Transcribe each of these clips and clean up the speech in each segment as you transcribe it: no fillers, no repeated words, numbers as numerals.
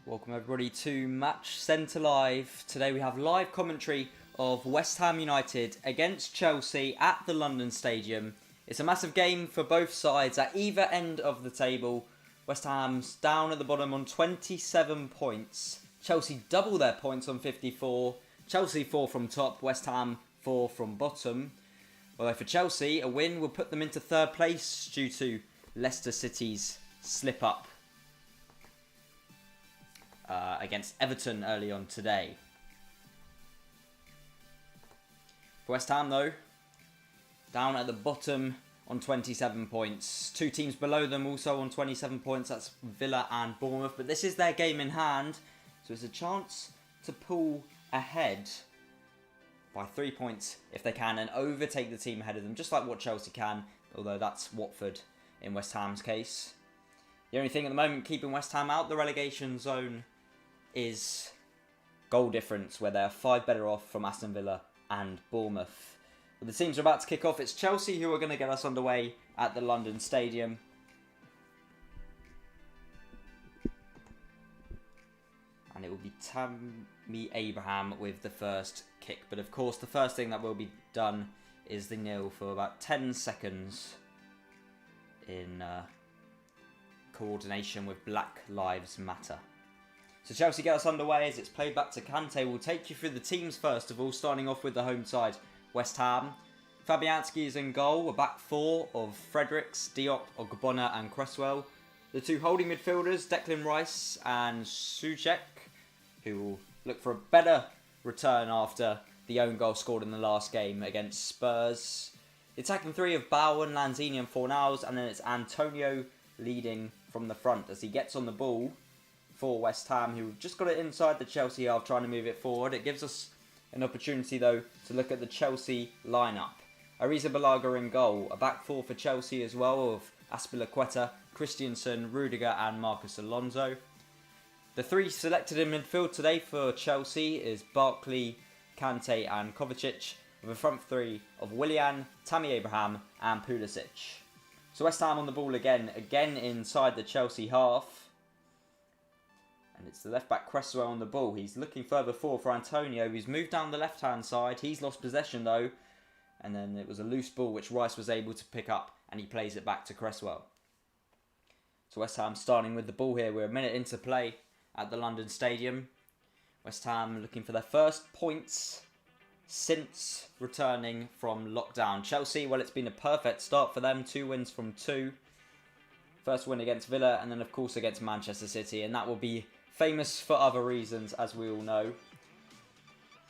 Welcome everybody to Match Centre Live. Today we have live commentary of West Ham United against Chelsea at the London Stadium. It's a massive game for both sides at either end of the table. West Ham's down at the bottom on 27 points. Chelsea double their points on 54. Chelsea 4 from top, West Ham 4 from bottom. Although for Chelsea, a win will put them into third place due to Leicester City's slip up against Everton early on today. For West Ham though, down at the bottom on 27 points. Two teams below them also on 27 points, that's Villa and Bournemouth. But this is their game in hand, so it's a chance to pull ahead by 3 points if they can and overtake the team ahead of them, just like what Chelsea can, although that's Watford in West Ham's case. The only thing at the moment keeping West Ham out the relegation zone is goal difference, where they're 5 better off from Aston Villa and Bournemouth. But the teams are about to kick off. It's Chelsea who are going to get us underway at the London Stadium. And it will be Tammy Abraham with the first kick. But of course, the first thing that will be done is the nil for about 10 seconds in coordination with Black Lives Matter. So Chelsea get us underway as it's played back to Kante. We'll take you through the teams first of all, starting off with the home side, West Ham. Fabianski is in goal, a back four of Fredericks, Diop, Ogbonna and Cresswell. The two holding midfielders, Declan Rice and Souček, who will look for a better return after the own goal scored in the last game against Spurs. The attacking three of Bowen, Lanzini and Fornals, and then it's Antonio leading from the front as he gets on the ball for West Ham, who just got it inside the Chelsea half, trying to move it forward. It gives us an opportunity, though, to look at the Chelsea lineup. Arrizabalaga in goal, a back four for Chelsea as well, of Azpilicueta, Christensen, Rudiger and Marcos Alonso. The three selected in midfield today for Chelsea is Barkley, Kante and Kovacic, with a front three of Willian, Tammy Abraham and Pulisic. So West Ham on the ball again inside the Chelsea half. And it's the left-back Cresswell on the ball. He's looking further forward for Antonio. He's moved down the left-hand side. He's lost possession, though. And then it was a loose ball, which Rice was able to pick up. And he plays it back to Cresswell. So West Ham starting with the ball here. We're a minute into play at the London Stadium. West Ham looking for their first points since returning from lockdown. Chelsea, well, it's been a perfect start for them. 2 wins from 2. First win against Villa and then, of course, against Manchester City. And that will be famous for other reasons, as we all know.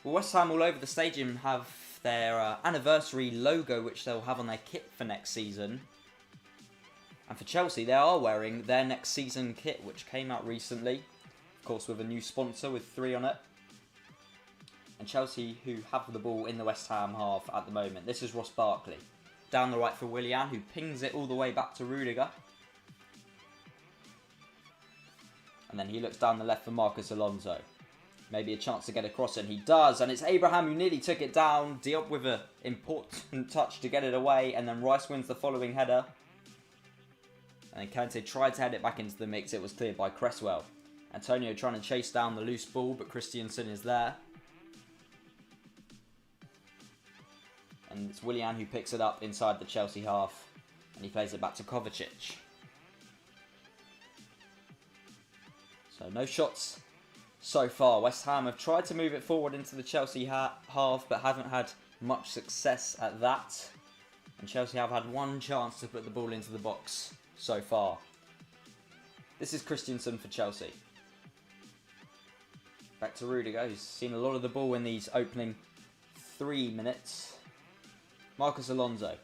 Well, West Ham all over the stadium have their anniversary logo, which they'll have on their kit for next season. And for Chelsea, they are wearing their next season kit, which came out recently. Of course, with a new sponsor with 3 on it. And Chelsea, who have the ball in the West Ham half at the moment. This is Ross Barkley. Down the right for Willian, who pings it all the way back to Rudiger. And then he looks down the left for Marcos Alonso. Maybe a chance to get across, and he does. And it's Abraham who nearly took it down. Diop with an important touch to get it away. And then Rice wins the following header. And then Kante tried to head it back into the mix. It was cleared by Cresswell. Antonio trying to chase down the loose ball, but Christensen is there. And it's Willian who picks it up inside the Chelsea half. And he plays it back to Kovacic. So no shots so far. West Ham have tried to move it forward into the Chelsea half, but haven't had much success at that. And Chelsea have had one chance to put the ball into the box so far. This is Christensen for Chelsea. Back to Rudiger, who's seen a lot of the ball in these opening 3 minutes. Marcos Alonso.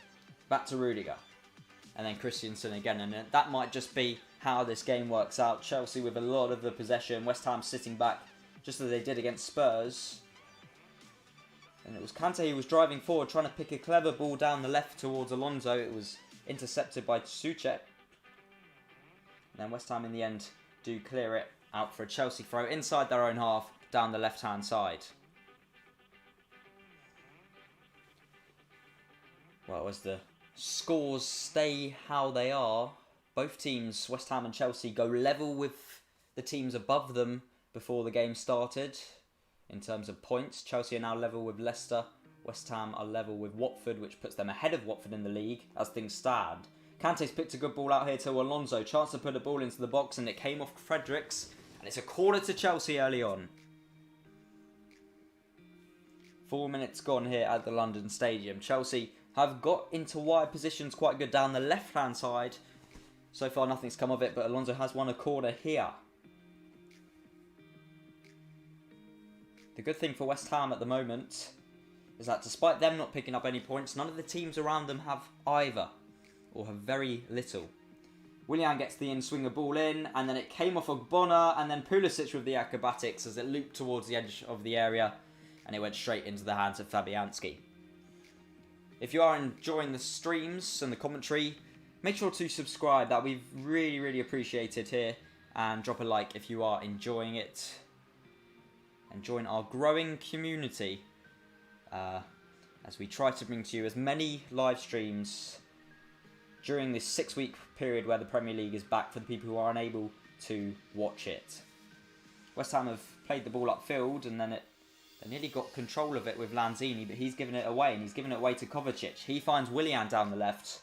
Back to Rudiger. And then Christensen again. And that might just be how this game works out. Chelsea with a lot of the possession. West Ham sitting back, just as they did against Spurs. And it was Kante who was driving forward, trying to pick a clever ball down the left towards Alonso. It was intercepted by Souček. And then West Ham in the end do clear it out for a Chelsea throw inside their own half, down the left-hand side. Well, as the scores stay how they are, both teams, West Ham and Chelsea, go level with the teams above them before the game started in terms of points. Chelsea are now level with Leicester. West Ham are level with Watford, which puts them ahead of Watford in the league as things stand. Kante's picked a good ball out here to Alonso. Chance to put a ball into the box, and it came off Fredericks. And it's a corner to Chelsea early on. 4 minutes gone here at the London Stadium. Chelsea have got into wide positions quite good down the left-hand side. So far nothing's come of it, but Alonso has won a corner here. The good thing for West Ham at the moment is that despite them not picking up any points, none of the teams around them have either, or have very little. Willian gets the in-swinger ball in, and then it came off Ogbonna, and then Pulisic with the acrobatics as it looped towards the edge of the area, and it went straight into the hands of Fabianski. If you are enjoying the streams and the commentary, make sure to subscribe. That we've really appreciated here, and drop a like if you are enjoying it. And join our growing community as we try to bring to you as many live streams during this 6-week period where the Premier League is back for the people who are unable to watch it. West Ham have played the ball upfield, and then they nearly got control of it with Lanzini, but he's given it away, and he's given it away to Kovacic. He finds Willian down the left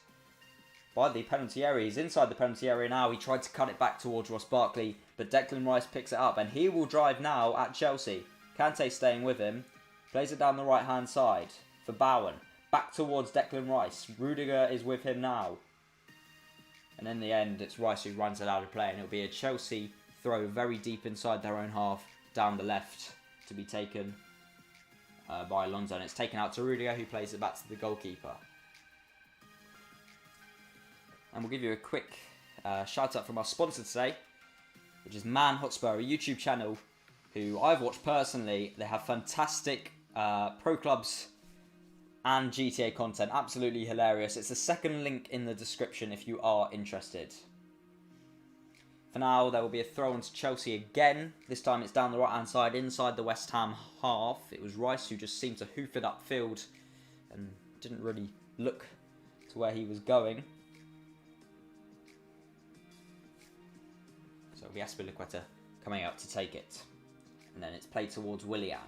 by the penalty area. He's inside the penalty area now. He tried to cut it back towards Ross Barkley, but Declan Rice picks it up, and he will drive now at Chelsea. Kante staying with him, plays it down the right hand side for Bowen. Back towards Declan Rice. Rudiger is with him now. And in the end, it's Rice who runs it out of play, and it'll be a Chelsea throw very deep inside their own half, down the left, to be taken by Alonso, and it's taken out to Rudiger, who plays it back to the goalkeeper. And we'll give you a quick shout out from our sponsor today, which is Man Hotspur, a YouTube channel who I've watched personally. They have fantastic pro clubs and GTA content, absolutely hilarious. It's the second link in the description if you are interested. For now, there will be a throw into Chelsea again. This time it's down the right hand side inside the West Ham half. It was Rice who just seemed to hoof it upfield and didn't really look to where he was going. So it'll be Azpilicueta coming out to take it. And then it's played towards Willian.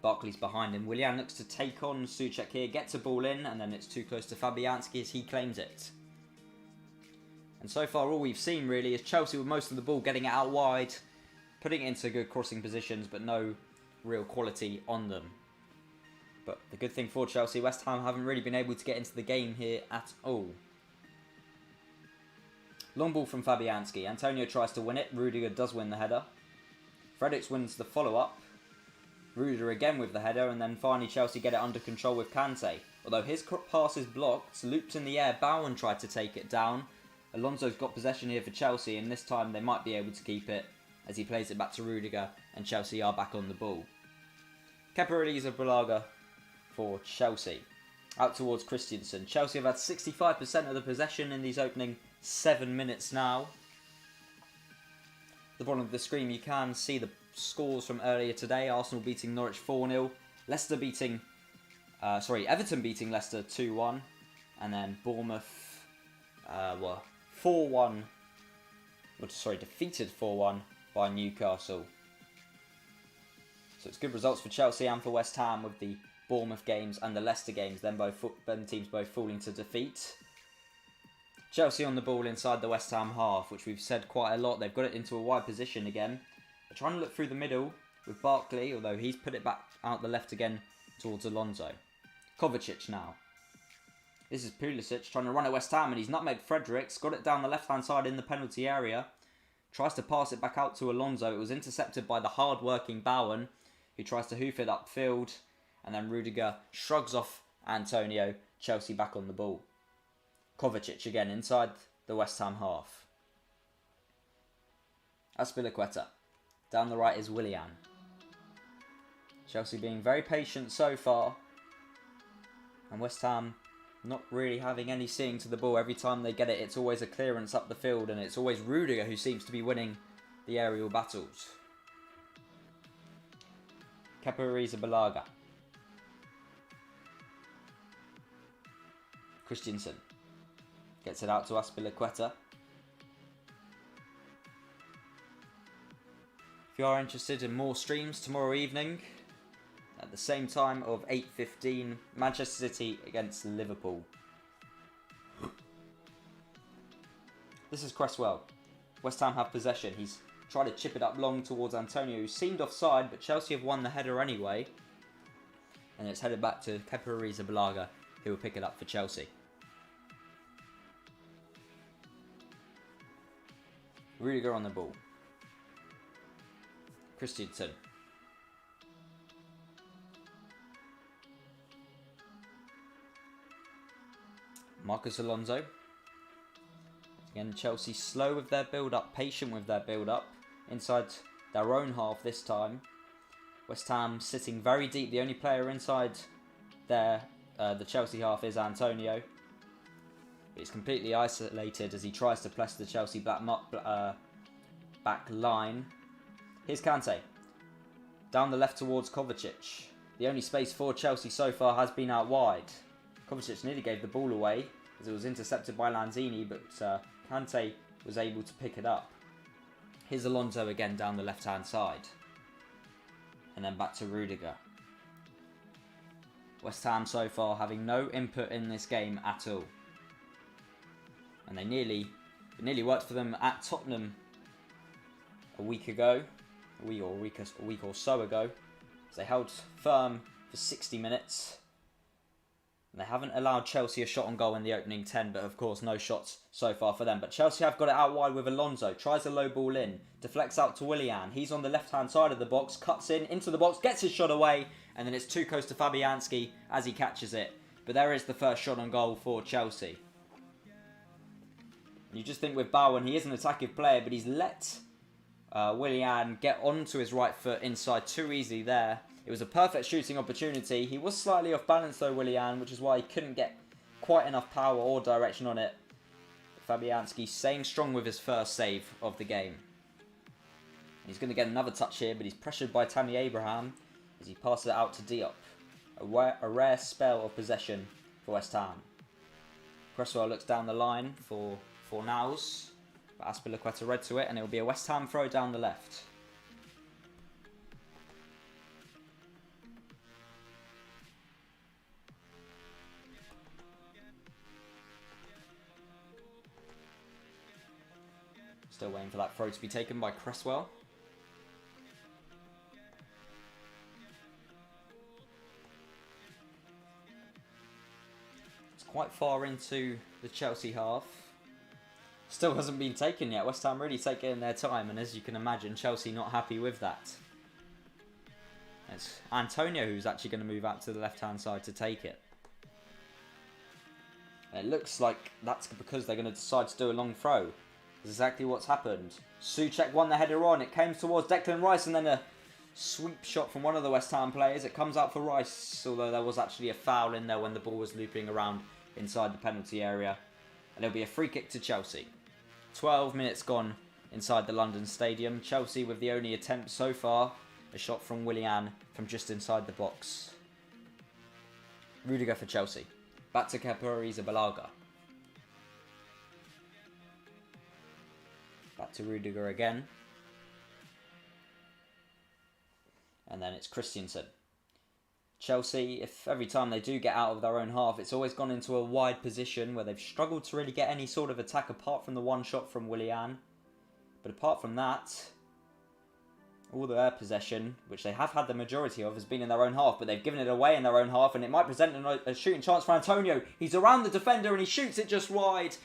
Barkley's behind him. Willian looks to take on Souček here, gets a ball in, and then it's too close to Fabianski as he claims it. And so far all we've seen really is Chelsea with most of the ball, getting it out wide, putting it into good crossing positions, but no real quality on them. But the good thing for Chelsea, West Ham haven't really been able to get into the game here at all. Long ball from Fabianski. Antonio tries to win it. Rudiger does win the header. Fredericks wins the follow-up. Rudiger again with the header, and then finally Chelsea get it under control with Kante. Although his pass is blocked, looped in the air, Bowen tried to take it down. Alonso's got possession here for Chelsea, and this time they might be able to keep it as he plays it back to Rudiger, and Chelsea are back on the ball. Kepa Arrizabalaga for Chelsea. Out towards Christensen. Chelsea have had 65% of the possession in these opening 7 minutes now. At the bottom of the screen you can see the scores from earlier today. Arsenal beating Norwich 4-0. Everton beating Leicester 2-1. And then Bournemouth defeated 4-1 by Newcastle. So it's good results for Chelsea and for West Ham with the Bournemouth games and the Leicester games, then teams both falling to defeat. Chelsea on the ball inside the West Ham half, which we've said quite a lot. They've got it into a wide position again. They're trying to look through the middle with Barkley, although he's put it back out the left again towards Alonso. Kovacic now. This is Pulisic trying to run at West Ham, and he's nutmegged Fredericks. Got it down the left-hand side in the penalty area. Tries to pass it back out to Alonso. It was intercepted by the hard-working Bowen, who tries to hoof it upfield. And then Rudiger shrugs off Antonio. Chelsea back on the ball. Kovacic again inside the West Ham half. Azpilicueta. Down the right is Willian. Chelsea being very patient so far. And West Ham not really having any seeing to the ball. Every time they get it, it's always a clearance up the field, and it's always Rudiger who seems to be winning the aerial battles. Kepa Arrizabalaga. Christensen gets it out to Azpilicueta. If you are interested in more streams tomorrow evening, at the same time of 8:15, Manchester City against Liverpool. This is Cresswell. West Ham have possession. He's tried to chip it up long towards Antonio, who seemed offside, but Chelsea have won the header anyway. And it's headed back to Kepa Arrizabalaga, who will pick it up for Chelsea. Rudiger on the ball. Christensen. Marcos Alonso. Again, Chelsea slow with their build-up, patient with their build-up. Inside their own half this time. West Ham sitting very deep. The only player inside the Chelsea half is Antonio. He's completely isolated as he tries to press the Chelsea back line. Here's Kante. Down the left towards Kovacic. The only space for Chelsea so far has been out wide. Kovacic nearly gave the ball away as it was intercepted by Lanzini, but Kante was able to pick it up. Here's Alonso again down the left-hand side. And then back to Rudiger. West Ham so far having no input in this game at all. And it nearly worked for them at Tottenham a week or so ago. So they held firm for 60 minutes. And they haven't allowed Chelsea a shot on goal in the opening 10, but of course no shots so far for them. But Chelsea have got it out wide with Alonso. Tries a low ball in. Deflects out to Willian. He's on the left-hand side of the box. Cuts in into the box. Gets his shot away. And then it's too close to Fabianski as he catches it. But there is the first shot on goal for Chelsea. You just think with Bowen, he is an attacking player, but he's let Willian get onto his right foot inside too easily there. It was a perfect shooting opportunity. He was slightly off balance though, Willian, which is why he couldn't get quite enough power or direction on it. Fabianski staying strong with his first save of the game. He's going to get another touch here, but he's pressured by Tammy Abraham as he passes it out to Diop. A rare spell of possession for West Ham. Cresswell looks down the line for Niles, but Azpilicueta read to it, and it will be a West Ham throw down the left. Still waiting for that throw to be taken by Cresswell. It's quite far into the Chelsea half. Still hasn't been taken yet. West Ham really taking their time, and as you can imagine, Chelsea not happy with that. It's Antonio who's actually going to move out to the left-hand side to take it. It looks like that's because they're going to decide to do a long throw. That's exactly what's happened. Souček won the header on. It came towards Declan Rice, and then a sweep shot from one of the West Ham players. It comes out for Rice, although there was actually a foul in there when the ball was looping around inside the penalty area. And it'll be a free kick to Chelsea. 12 minutes gone inside the London Stadium. Chelsea with the only attempt so far. A shot from Willian from just inside the box. Rudiger for Chelsea. Back to Kepa Arrizabalaga. Back to Rudiger again. And then it's Christensen. Chelsea, if every time they do get out of their own half, it's always gone into a wide position where they've struggled to really get any sort of attack apart from the one shot from Willian. But apart from that, all their possession, which they have had the majority of, has been in their own half, but they've given it away in their own half, and it might present a shooting chance for Antonio. He's around the defender and he shoots it just wide.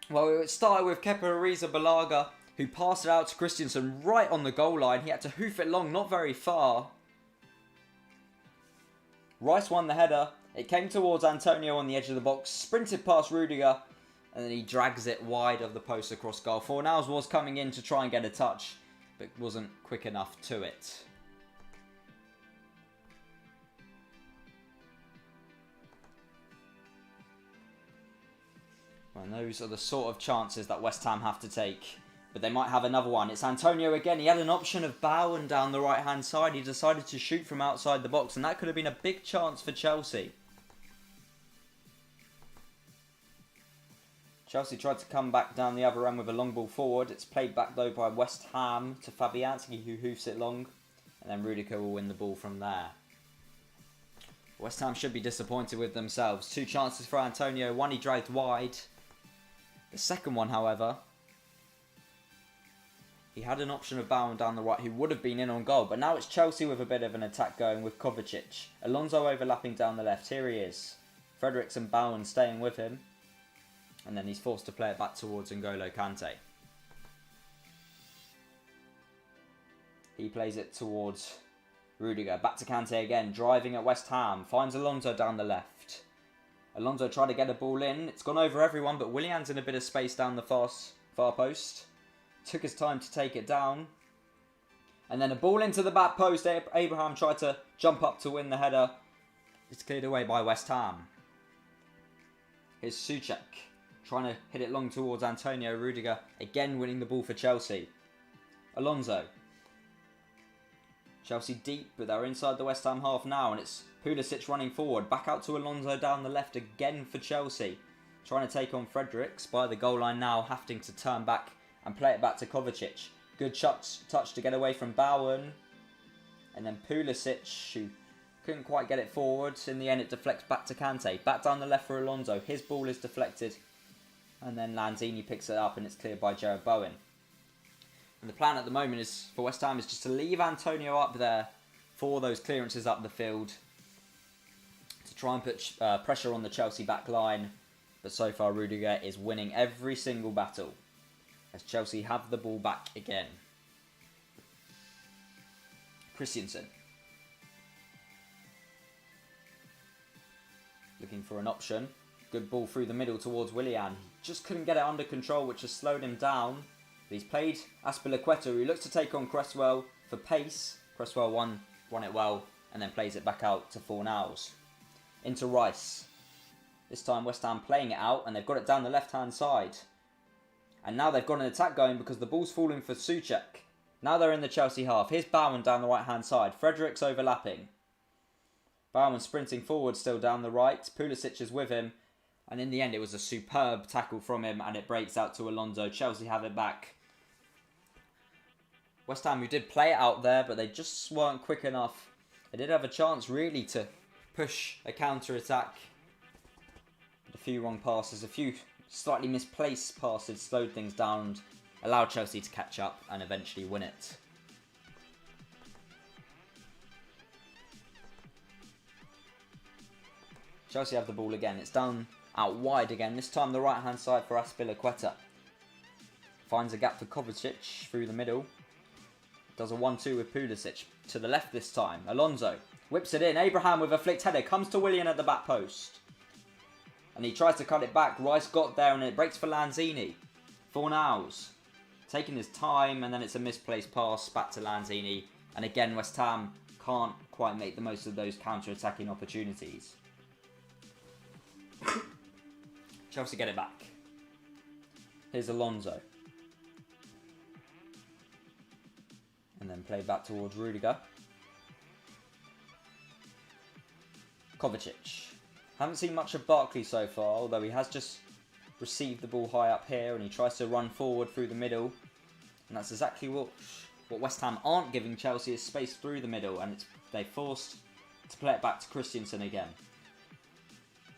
Well, it started with Kepa Arrizabalaga, who passed it out to Christensen right on the goal line. He had to hoof it long, not very far. Rice won the header. It came towards Antonio on the edge of the box, sprinted past Rudiger, and then he drags it wide of the post across goal. Fornals was coming in to try and get a touch, but wasn't quick enough to it. And those are the sort of chances that West Ham have to take. But they might have another one. It's Antonio again. He had an option of Bowen down the right-hand side. He decided to shoot from outside the box, and that could have been a big chance for Chelsea. Chelsea tried to come back down the other end with a long ball forward. It's played back though by West Ham to Fabianski, who hoofs it long. And then Rudiger will win the ball from there. West Ham should be disappointed with themselves. 2 chances for Antonio. One he dragged wide. The second one, however, he had an option of Bowen down the right who would have been in on goal. But now it's Chelsea with a bit of an attack going with Kovacic. Alonso overlapping down the left. Here he is. Fredericks and Bowen staying with him. And then he's forced to play it back towards N'Golo Kante. He plays it towards Rudiger. Back to Kante again. Driving at West Ham. Finds Alonso down the left. Alonso tried to get a ball in. It's gone over everyone, but Willian's in a bit of space down the far post. Took his time to take it down. And then a ball into the back post. Abraham tried to jump up to win the header. It's cleared away by West Ham. Here's Souček trying to hit it long towards Antonio. Rudiger again winning the ball for Chelsea. Alonso. Chelsea deep, but they're inside the West Ham half now, and it's Pulisic running forward. Back out to Alonso down the left again for Chelsea. Trying to take on Fredericks by the goal line now, having to turn back and play it back to Kovacic. Good touch to get away from Bowen. And then Pulisic, who couldn't quite get it forward. In the end, it deflects back to Kante. Back down the left for Alonso. His ball is deflected. And then Lanzini picks it up and it's cleared by Jarrod Bowen. And the plan at the moment is for West Ham is just to leave Antonio up there for those clearances up the field. To try and put pressure on the Chelsea back line. But so far Rudiger is winning every single battle. As Chelsea have the ball back again. Christensen. Looking for an option. Good ball through the middle towards Willian. Just couldn't get it under control, which has slowed him down. But he's played Azpilicueta, who looks to take on Cresswell for pace. Cresswell won it well, and then plays it back out to Fornals. Into Rice. This time West Ham playing it out, and they've got it down the left-hand side. And now they've got an attack going because the ball's falling for Souček. Now they're in the Chelsea half. Here's Bowen down the right-hand side. Fredericks overlapping. Bowen sprinting forward still down the right. Pulisic is with him. And in the end, it was a superb tackle from him, and it breaks out to Alonso. Chelsea have it back. West Ham, who did play it out there, but they just weren't quick enough. They did have a chance, really, to push a counter-attack. A few wrong passes, a few slightly misplaced passes slowed things down and allowed Chelsea to catch up and eventually win it. Chelsea have the ball again. It's down out wide again. This time the right-hand side for Azpilicueta. Finds a gap for Kovacic through the middle. Does a 1-2 with Pulisic. To the left this time. Alonso whips it in. Abraham with a flicked header. Comes to Willian at the back post. And he tries to cut it back. Rice got there and it breaks for Lanzini. Fornals. Taking his time and then it's a misplaced pass back to Lanzini. And again West Ham can't quite make the most of those counter-attacking opportunities. Chelsea get it back. Here's Alonso. And then played back towards Rudiger. Kovacic. Haven't seen much of Barkley so far, although he has just received the ball high up here and he tries to run forward through the middle. And that's exactly what West Ham aren't giving Chelsea is space through the middle, and they're forced to play it back to Christensen again.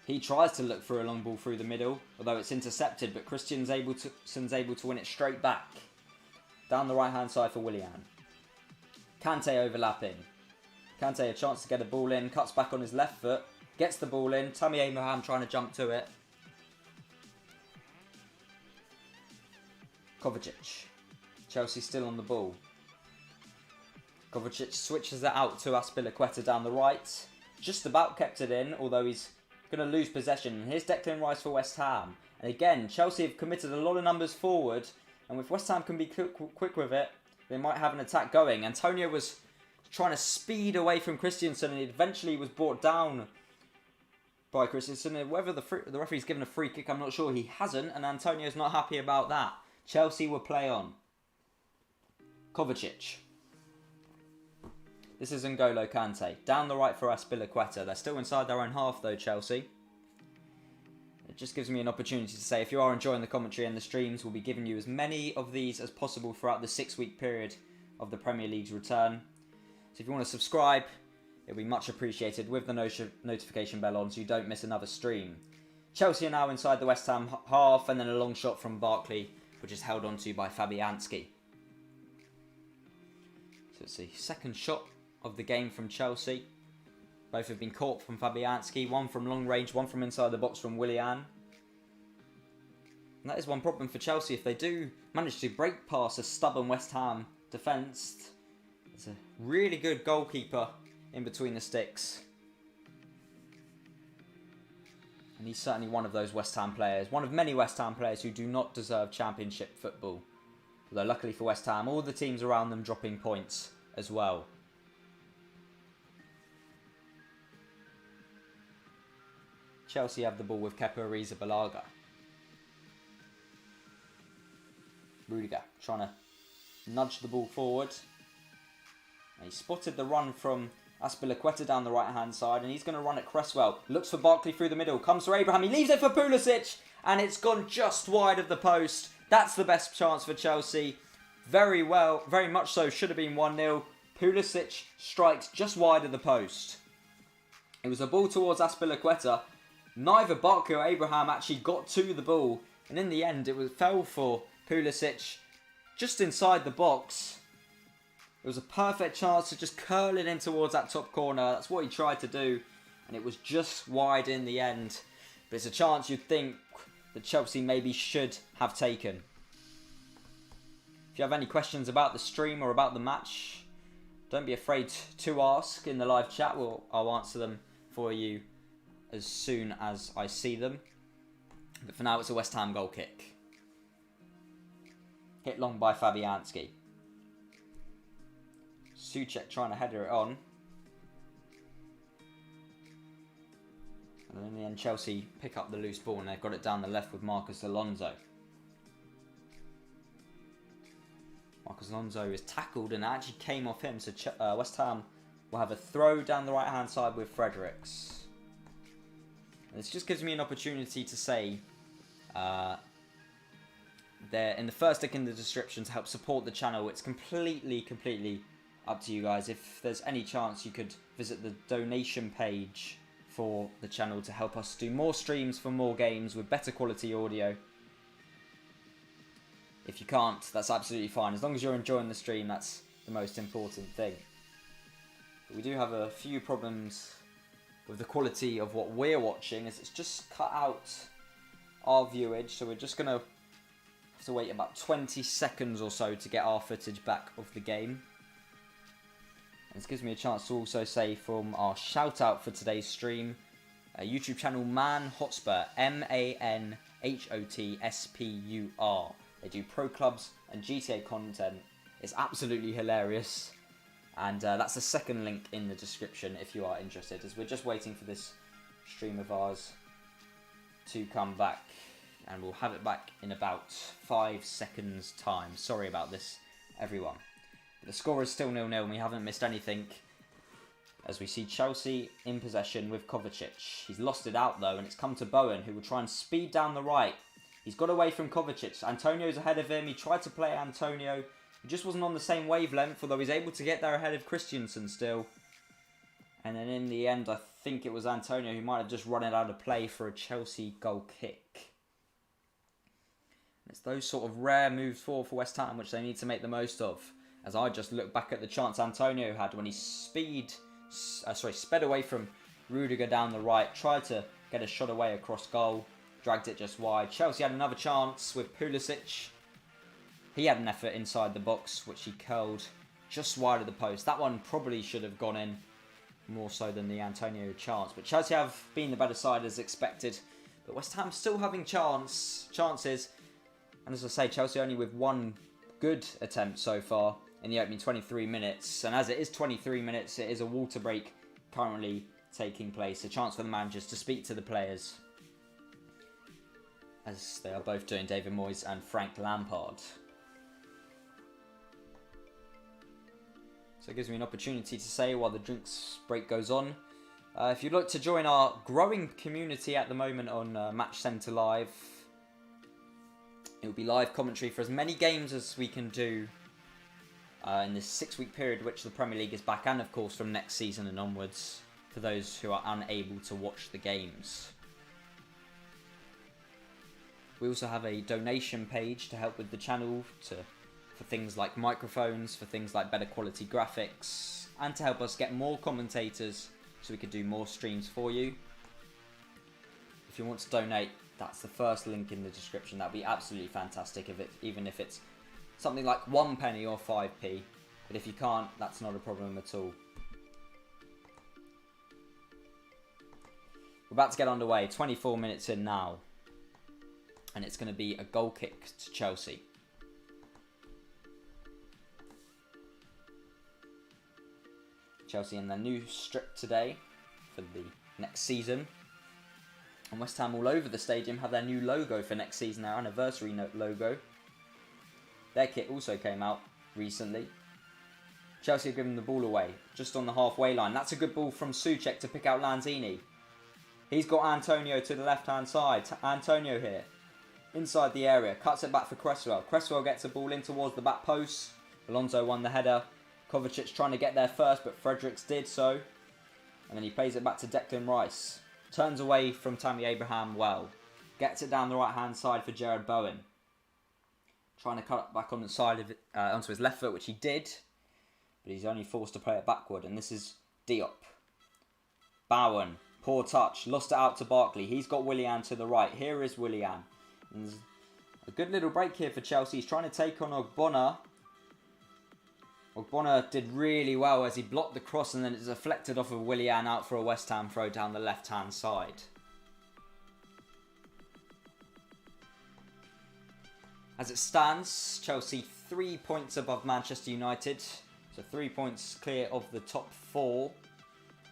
He tries to look for a long ball through the middle, although it's intercepted, but Christensen's able to win it straight back. Down the right-hand side for Willian. Kante overlapping. Kante a chance to get a ball in, cuts back on his left foot, gets the ball in. Tammy Abraham trying to jump to it. Kovacic. Chelsea still on the ball. Kovacic switches it out to Azpilicueta down the right. Just about kept it in, although he's going to lose possession. Here's Declan Rice for West Ham. And again, Chelsea have committed a lot of numbers forward. And if West Ham can be quick with it, they might have an attack going. Antonio was trying to speed away from Christensen and he eventually was brought down by Christensen. And whether the referee's given a free kick, I'm not sure. He hasn't, and Antonio's not happy about that. Chelsea will play on. Kovacic. This is N'Golo Kante. Down the right for Azpilicueta. They're still inside their own half though, Chelsea. They're It just gives me an opportunity to say, if you are enjoying the commentary and the streams, we'll be giving you as many of these as possible throughout the 6-week period of the Premier League's return. So if you want to subscribe, it'll be much appreciated with the notification bell on so you don't miss another stream. Chelsea are now inside the West Ham half, and then a long shot from Barkley, which is held onto by Fabianski. So it's the second shot of the game from Chelsea. Both have been caught from Fabianski, one from long range, one from inside the box from Willian. And that is one problem for Chelsea. If they do manage to break past a stubborn West Ham defence, it's a really good goalkeeper in between the sticks. And he's certainly one of those West Ham players, one of many West Ham players who do not deserve Championship football. Although luckily for West Ham, all the teams around them dropping points as well. Chelsea have the ball with Kepa Arrizabalaga. Rudiger trying to nudge the ball forward. And he spotted the run from Azpilicueta down the right hand side, and he's going to run at Cresswell. Looks for Barkley through the middle, comes for Abraham, he leaves it for Pulisic, and it's gone just wide of the post. That's the best chance for Chelsea. Very well, very much so, should have been 1-0. Pulisic strikes just wide of the post. It was a ball towards Azpilicueta. Neither Barkley or Abraham actually got to the ball, and in the end it fell for Pulisic just inside the box. It was a perfect chance to just curl it in towards that top corner. That's what he tried to do, and it was just wide in the end. But it's a chance you'd think that Chelsea maybe should have taken. If you have any questions about the stream or about the match, don't be afraid to ask in the live chat. I'll answer them for you as soon as I see them. But for now, it's a West Ham goal kick. Hit long by Fabianski. Souček trying to header it on. And in the end, Chelsea pick up the loose ball and they've got it down the left with Marcos Alonso. Marcos Alonso is tackled and it actually came off him. So West Ham will have a throw down the right hand side with Fredericks. And this just gives me an opportunity to say there in the first link in the description to help support the channel. It's completely up to you guys. If there's any chance you could visit the donation page for the channel to help us do more streams for more games with better quality audio. If you can't, that's absolutely fine. As long as you're enjoying the stream, that's the most important thing. But we do have a few problems with the quality of what we're watching, as it's just cut out our viewage, so we're just going to have to wait about 20 seconds or so to get our footage back of the game. And this gives me a chance to also say from our shout out for today's stream, YouTube channel Man Hotspur, ManHotspur. They do pro clubs and GTA content. It's absolutely hilarious. And that's the second link in the description if you are interested, as we're just waiting for this stream of ours to come back. And we'll have it back in about 5 seconds time. Sorry about this, everyone. But the score is still 0-0 and we haven't missed anything, as we see Chelsea in possession with Kovacic. He's lost it out though, and it's come to Bowen, who will try and speed down the right. He's got away from Kovacic. Antonio's ahead of him. He tried to play Antonio. He just wasn't on the same wavelength, although he's able to get there ahead of Christensen still. And then in the end, I think it was Antonio who might have just run it out of play for a Chelsea goal kick. And it's those sort of rare moves forward for West Ham which they need to make the most of. As I just look back at the chance Antonio had when he sped away from Rudiger down the right, tried to get a shot away across goal, dragged it just wide. Chelsea had another chance with Pulisic. He had an effort inside the box, which he curled just wide of the post. That one probably should have gone in more so than the Antonio chance. But Chelsea have been the better side as expected. But West Ham still having chances. And as I say, Chelsea only with one good attempt so far in the opening 23 minutes. And as it is 23 minutes, it is a water break currently taking place. A chance for the managers to speak to the players, as they are both doing, David Moyes and Frank Lampard. So it gives me an opportunity to say, while the drinks break goes on, If you'd like to join our growing community at the moment on Match Centre Live, it will be live commentary for as many games as we can do in this 6-week period which the Premier League is back, and of course from next season and onwards for those who are unable to watch the games. We also have a donation page to help with the channel for things like microphones, for things like better quality graphics, and to help us get more commentators so we could do more streams for you. If you want to donate, that's the first link in the description. That'd be absolutely fantastic, even if it's something like 1 penny or 5p. But if you can't, that's not a problem at all. We're about to get underway, 24 minutes in now. And it's going to be a goal kick to Chelsea. Chelsea in their new strip today for the next season. And West Ham all over the stadium have their new logo for next season, their anniversary logo. Their kit also came out recently. Chelsea have given the ball away just on the halfway line. That's a good ball from Souček to pick out Lanzini. He's got Antonio to the left-hand side. Antonio here. Inside the area, cuts it back for Cresswell. Cresswell gets the ball in towards the back post. Alonso won the header. Kovacic trying to get there first, but Fredericks did so. And then he plays it back to Declan Rice. Turns away from Tammy Abraham well. Gets it down the right-hand side for Jared Bowen. Trying to cut it back on the side of it, onto his left foot, which he did. But he's only forced to play it backward. And this is Diop. Bowen. Poor touch. Lost it out to Barkley. He's got Willian to the right. Here is Willian. And there's a good little break here for Chelsea. He's trying to take on Ogbonna. Ogbonna did really well as he blocked the cross and then it's deflected off of Willian out for a West Ham throw down the left-hand side. As it stands, Chelsea 3 points above Manchester United. So 3 points clear of the top 4.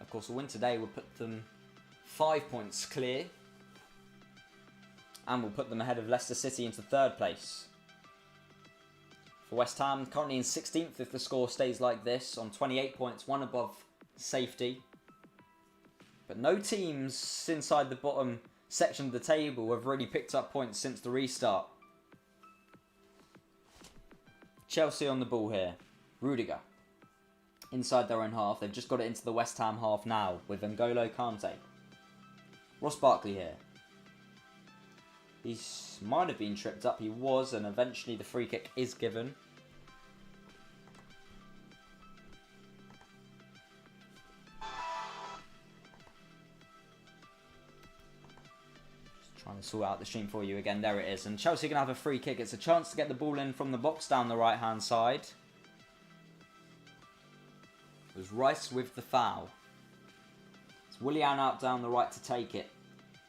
Of course, a win today will put them 5 points clear. And will put them ahead of Leicester City into 3rd place. For West Ham, currently in 16th if the score stays like this, on 28 points, 1 above safety. But no teams inside the bottom section of the table have really picked up points since the restart. Chelsea on the ball here. Rudiger. Inside their own half. They've just got it into the West Ham half now with N'Golo Kante. Ross Barkley here. He might have been tripped up. He was, and eventually the free kick is given. Just trying to sort out the stream for you again. There it is. And Chelsea are going to have a free kick. It's a chance to get the ball in from the box down the right-hand side. It was Rice with the foul. It's Willian out down the right to take it.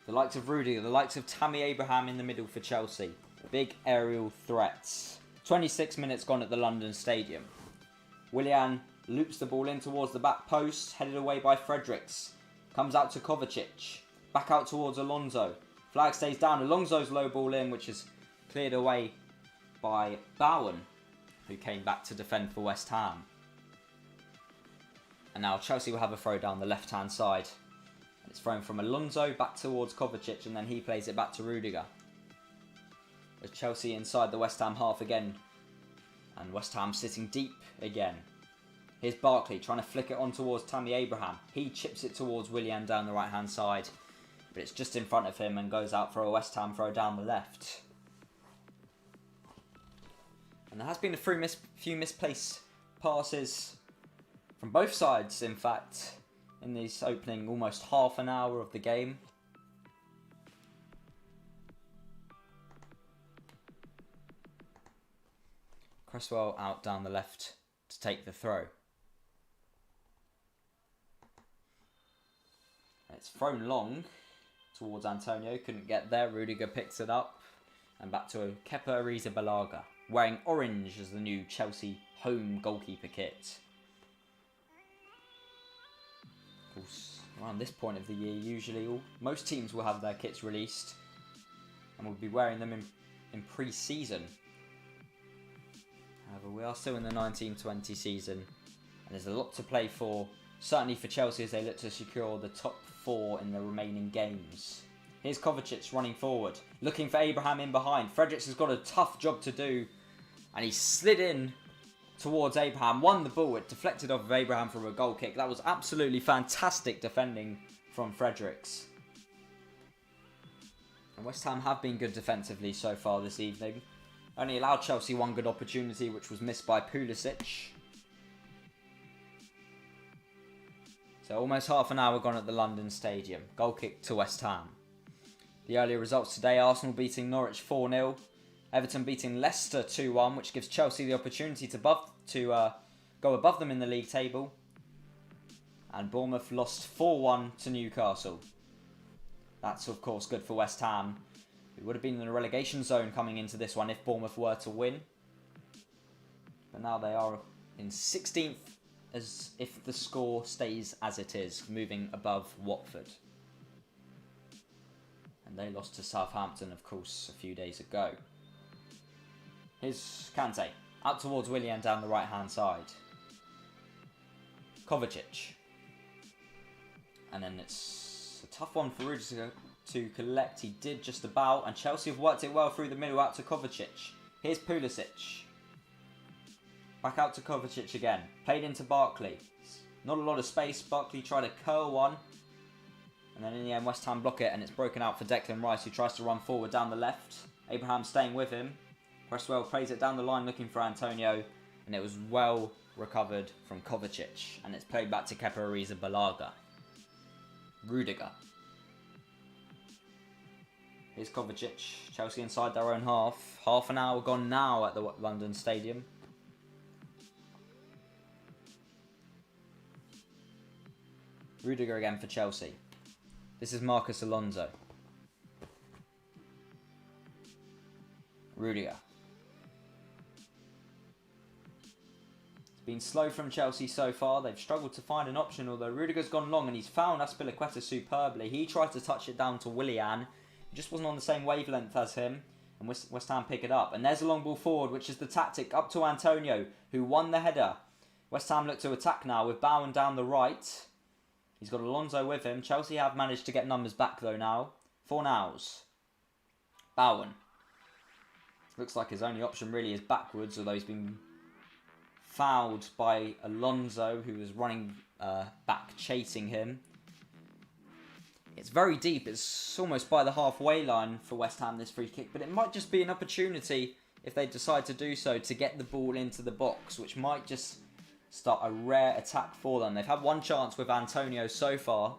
The likes of Rudiger, the likes of Tammy Abraham in the middle for Chelsea. Big aerial threats. 26 minutes gone at the London Stadium. Willian loops the ball in towards the back post, headed away by Fredericks. Comes out to Kovacic. Back out towards Alonso. Flag stays down. Alonso's low ball in, which is cleared away by Bowen, who came back to defend for West Ham. And now Chelsea will have a throw down the left-hand side. It's thrown from Alonso back towards Kovacic and then he plays it back to Rudiger. With Chelsea inside the West Ham half again. And West Ham sitting deep again. Here's Barkley trying to flick it on towards Tammy Abraham. He chips it towards Willian down the right hand side. But it's just in front of him and goes out for a West Ham throw down the left. And there has been a few misplaced passes from both sides, in fact, in this opening almost half an hour of the game. Cresswell out down the left to take the throw. It's thrown long towards Antonio, couldn't get there. Rudiger picks it up and back to Kepa Arrizabalaga, wearing orange as the new Chelsea home goalkeeper kit. Of course, around this point of the year, usually most teams will have their kits released and will be wearing them in pre-season. However, we are still in the 1920 season and there's a lot to play for certainly for Chelsea as they look to secure the top 4 in the remaining games. Here's Kovacic running forward, looking for Abraham in behind. Fredericks has got a tough job to do, and he slid in towards Abraham, won the ball, it deflected off of Abraham from a goal kick. That was absolutely fantastic defending from Fredericks. And West Ham have been good defensively so far this evening. Only allowed Chelsea one good opportunity, which was missed by Pulisic. So almost half an hour gone at the London Stadium. Goal kick to West Ham. The earlier results today, Arsenal beating Norwich 4-0. Everton beating Leicester 2-1, which gives Chelsea the opportunity to go above them in the league table. And Bournemouth lost 4-1 to Newcastle. That's of course good for West Ham. It would have been in the relegation zone coming into this one if Bournemouth were to win. But now they are in 16th as if the score stays as it is, moving above Watford. And they lost to Southampton, of course, a few days ago. Here's Kante, out towards Willian down the right-hand side. Kovacic. And then it's a tough one for Rudiger to collect. He did just about, and Chelsea have worked it well through the middle out to Kovacic. Here's Pulisic. Back out to Kovacic again. Played into Barkley. Not a lot of space. Barkley tried to curl one. And then in the end, West Ham block it, and it's broken out for Declan Rice, who tries to run forward down the left. Abraham staying with him. Cresswell plays it down the line looking for Antonio, and it was well recovered from Kovacic, and it's played back to Kepa Arrizabalaga. Rudiger. Here's Kovacic. Chelsea inside their own half. Half an hour gone now at the London Stadium. Rudiger again for Chelsea. This is Marcos Alonso. Rudiger. It's been slow from Chelsea so far. They've struggled to find an option, although Rudiger's gone long and he's found Azpilicueta superbly. He tried to touch it down to Willian. He just wasn't on the same wavelength as him, and West Ham pick it up. And there's a long ball forward, which is the tactic, up to Antonio, who won the header. West Ham look to attack now with Bowen down the right. He's got Alonso with him. Chelsea have managed to get numbers back though now. Fornals. Bowen. Looks like his only option really is backwards, although he's been fouled by Alonso, who was running back chasing him. It's very deep. It's almost by the halfway line for West Ham, this free kick. But it might just be an opportunity, if they decide to do so, to get the ball into the box, which might just start a rare attack for them. They've had one chance with Antonio so far,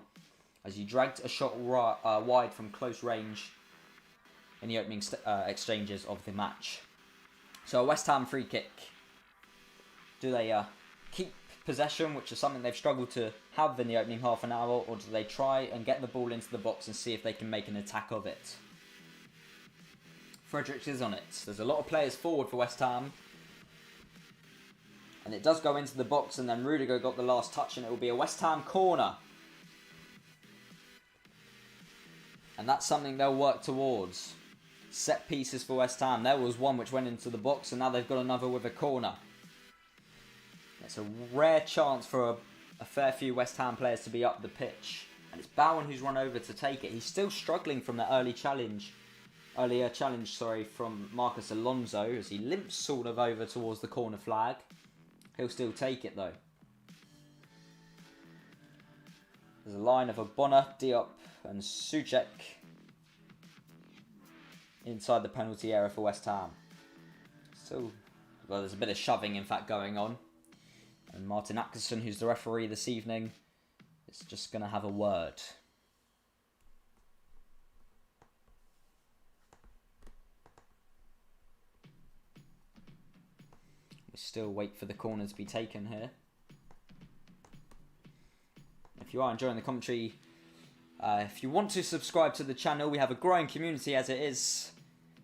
as he dragged a shot wide from close range in the opening exchanges of the match. So a West Ham free kick. Do they keep possession, which is something they've struggled to have in the opening half an hour, or do they try and get the ball into the box and see if they can make an attack of it? Fredericks is on it. There's a lot of players forward for West Ham. And it does go into the box, and then Rudiger got the last touch, and it will be a West Ham corner. And that's something they'll work towards. Set pieces for West Ham. There was one which went into the box, and now they've got another with a corner. It's a rare chance for a fair few West Ham players to be up the pitch. And it's Bowen who's run over to take it. He's still struggling from that earlier challenge from Marcos Alonso, as he limps sort of over towards the corner flag. He'll still take it though. There's a line of Ogbonna, Diop and Souček inside the penalty area for West Ham. Still, well, there's a bit of shoving in fact going on. And Martin Atkinson, who's the referee this evening, is just going to have a word. We still wait for the corner to be taken here. If you are enjoying the commentary, if you want to subscribe to the channel, we have a growing community as it is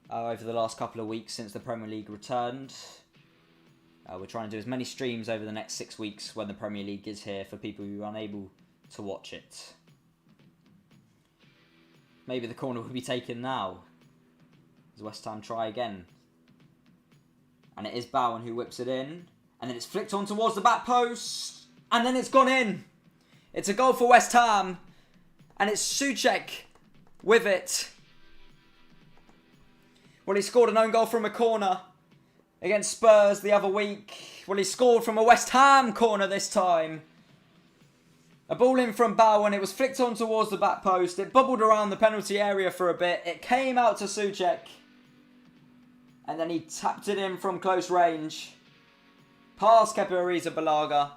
over the last couple of weeks since the Premier League returned. We're trying to do as many streams over the next 6 weeks when the Premier League is here for people who are unable to watch it. Maybe the corner will be taken now. As West Ham try again. And it is Bowen who whips it in. And then it's flicked on towards the back post. And then it's gone in. It's a goal for West Ham. And it's Souček with it. Well, he scored an own goal from a corner against Spurs the other week. Well, he scored from a West Ham corner this time. A ball in from Bowen. It was flicked on towards the back post. It bubbled around the penalty area for a bit. It came out to Souček. And then he tapped it in from close range. Past Kepa Arrizabalaga.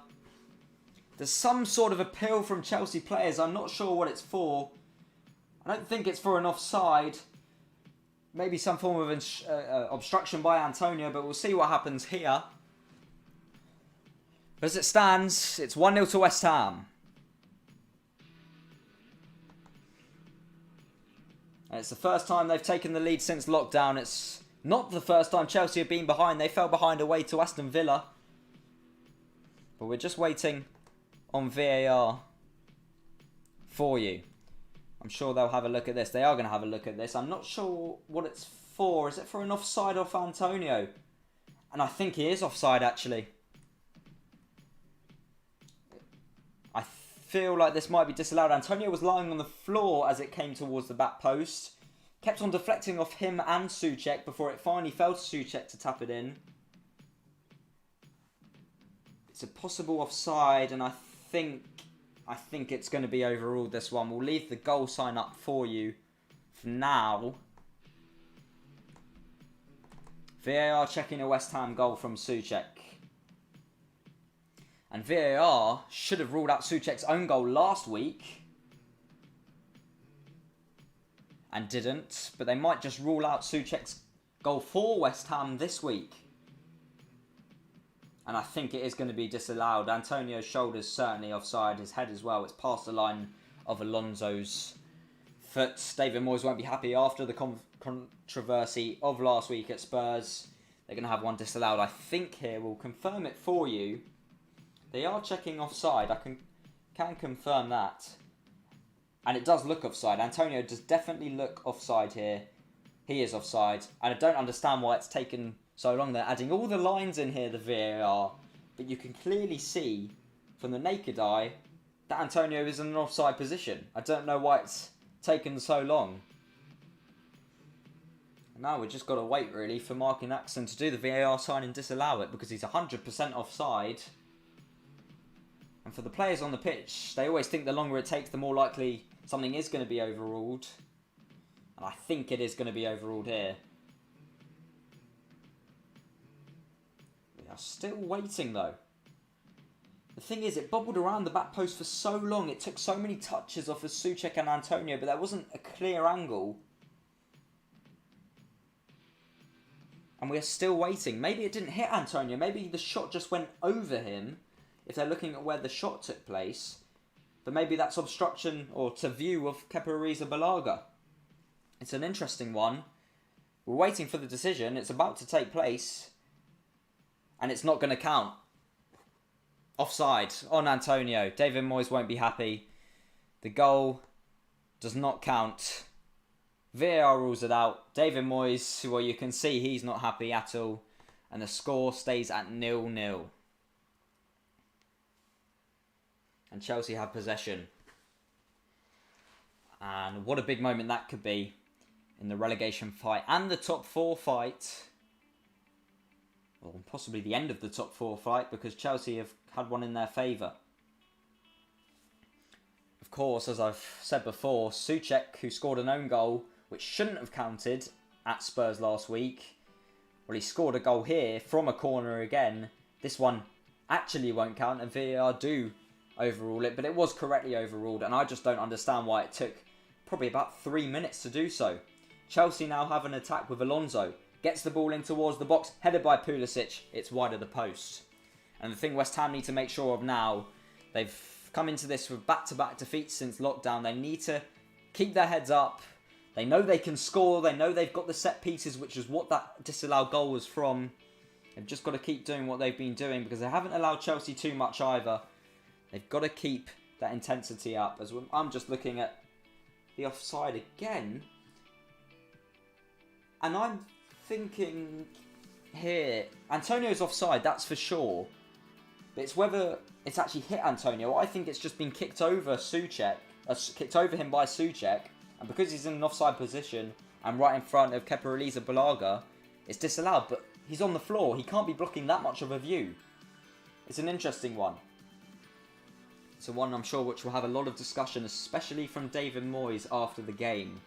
There's some sort of appeal from Chelsea players. I'm not sure what it's for. I don't think it's for an offside. Maybe some form of obstruction by Antonio, but we'll see what happens here. As it stands, it's 1-0 to West Ham. And it's the first time they've taken the lead since lockdown. It's not the first time Chelsea have been behind. They fell behind away to Aston Villa. But we're just waiting on VAR for you. I'm sure they'll have a look at this. They are going to have a look at this. I'm not sure what it's for. Is it for an offside off Antonio? And I think he is offside, actually. I feel like this might be disallowed. Antonio was lying on the floor as it came towards the back post. Kept on deflecting off him and Souček before it finally fell to Souček to tap it in. It's a possible offside, and I think it's going to be overruled, this one. We'll leave the goal sign up for you for now. VAR checking a West Ham goal from Souček. And VAR should have ruled out Souček's own goal last week. And didn't. But they might just rule out Souček's goal for West Ham this week. And I think it is going to be disallowed. Antonio's shoulder's certainly offside. His head as well. It's past the line of Alonso's foot. David Moyes won't be happy after the controversy of last week at Spurs. They're going to have one disallowed. I think here we'll confirm it for you. They are checking offside. I can confirm that. And it does look offside. Antonio does definitely look offside here. He is offside. And I don't understand why it's taken so long. They're adding all the lines in here, the VAR. But you can clearly see from the naked eye that Antonio is in an offside position. I don't know why it's taken so long. Now we've just got to wait, really, for Martin Axon to do the VAR sign and disallow it, because he's 100% offside. And for the players on the pitch, they always think the longer it takes, the more likely something is going to be overruled. And I think it is going to be overruled here. We are still waiting, though. The thing is, it bobbled around the back post for so long. It took so many touches off of Souček and Antonio, but there wasn't a clear angle. And we are still waiting. Maybe it didn't hit Antonio. Maybe the shot just went over him, if they're looking at where the shot took place. But maybe that's obstruction or to view of Kepa Arrizabalaga. It's an interesting one. We're waiting for the decision. It's about to take place. And it's not going to count. Offside on Antonio. David Moyes won't be happy. The goal does not count. VAR rules it out. David Moyes, well, you can see he's not happy at all. And the score stays at 0-0. And Chelsea have possession. And what a big moment that could be in the relegation fight and the top four fight. Or possibly the end of the top four fight, because Chelsea have had one in their favour. Of course, as I've said before, Souček, who scored an own goal, which shouldn't have counted at Spurs last week. Well, he scored a goal here from a corner again. This one actually won't count, and VAR do overrule it, but it was correctly overruled, and I just don't understand why it took probably about 3 minutes to do so. Chelsea now have an attack with Alonso. Gets the ball in towards the box, headed by Pulisic. It's wide of the post. And the thing West Ham need to make sure of now, they've come into this with back-to-back defeats since lockdown. They need to keep their heads up. They know they can score. They know they've got the set pieces, which is what that disallowed goal was from. They've just got to keep doing what they've been doing, because they haven't allowed Chelsea too much either. They've got to keep that intensity up. As I'm just looking at the offside again, and I'm thinking here, Antonio's offside, that's for sure. But it's whether it's actually hit Antonio. I think it's just been kicked over kicked over him by Souček. And because he's in an offside position and right in front of Kepa Arrizabalaga, it's disallowed. But he's on the floor. He can't be blocking that much of a view. It's an interesting one. It's a one I'm sure which will have a lot of discussion, especially from David Moyes after the game.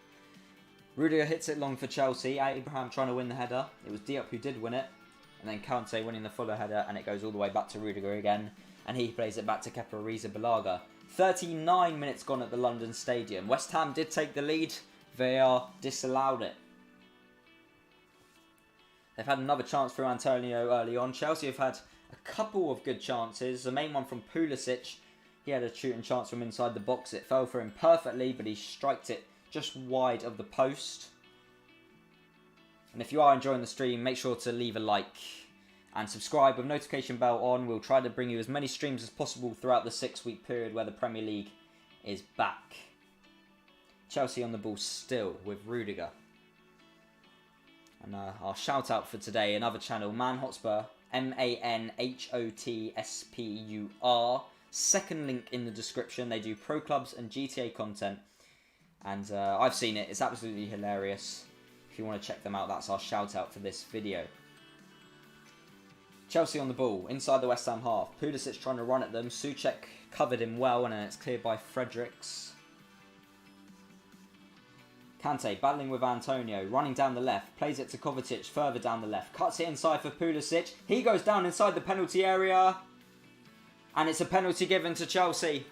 Rudiger hits it long for Chelsea. Abraham trying to win the header. It was Diop who did win it. And then Kante winning the fuller header, and it goes all the way back to Rudiger again. And he plays it back to Kepa Arrizabalaga. 39 minutes gone at the London Stadium. West Ham did take the lead. VAR disallowed it. They've had another chance through Antonio early on. Chelsea have had a couple of good chances. The main one from Pulisic. He had a shooting chance from inside the box. It fell for him perfectly, but he striked it just wide of the post. And if you are enjoying the stream, make sure to leave a like and subscribe with notification bell on. We'll try to bring you as many streams as possible throughout the 6-week period where the Premier League is back. Chelsea on the ball still with Rudiger. And our shout out for today, another channel, Man Hotspur, ManHotspur. Second link in the description. They do pro clubs and GTA content. And I've seen it. It's absolutely hilarious. If you want to check them out, that's our shout out for this video. Chelsea on the ball, inside the West Ham half. Pulisic trying to run at them. Souček covered him well, and then it's cleared by Fredericks. Kante battling with Antonio, running down the left. Plays it to Kovacic further down the left. Cuts it inside for Pulisic. He goes down inside the penalty area. And it's a penalty given to Chelsea.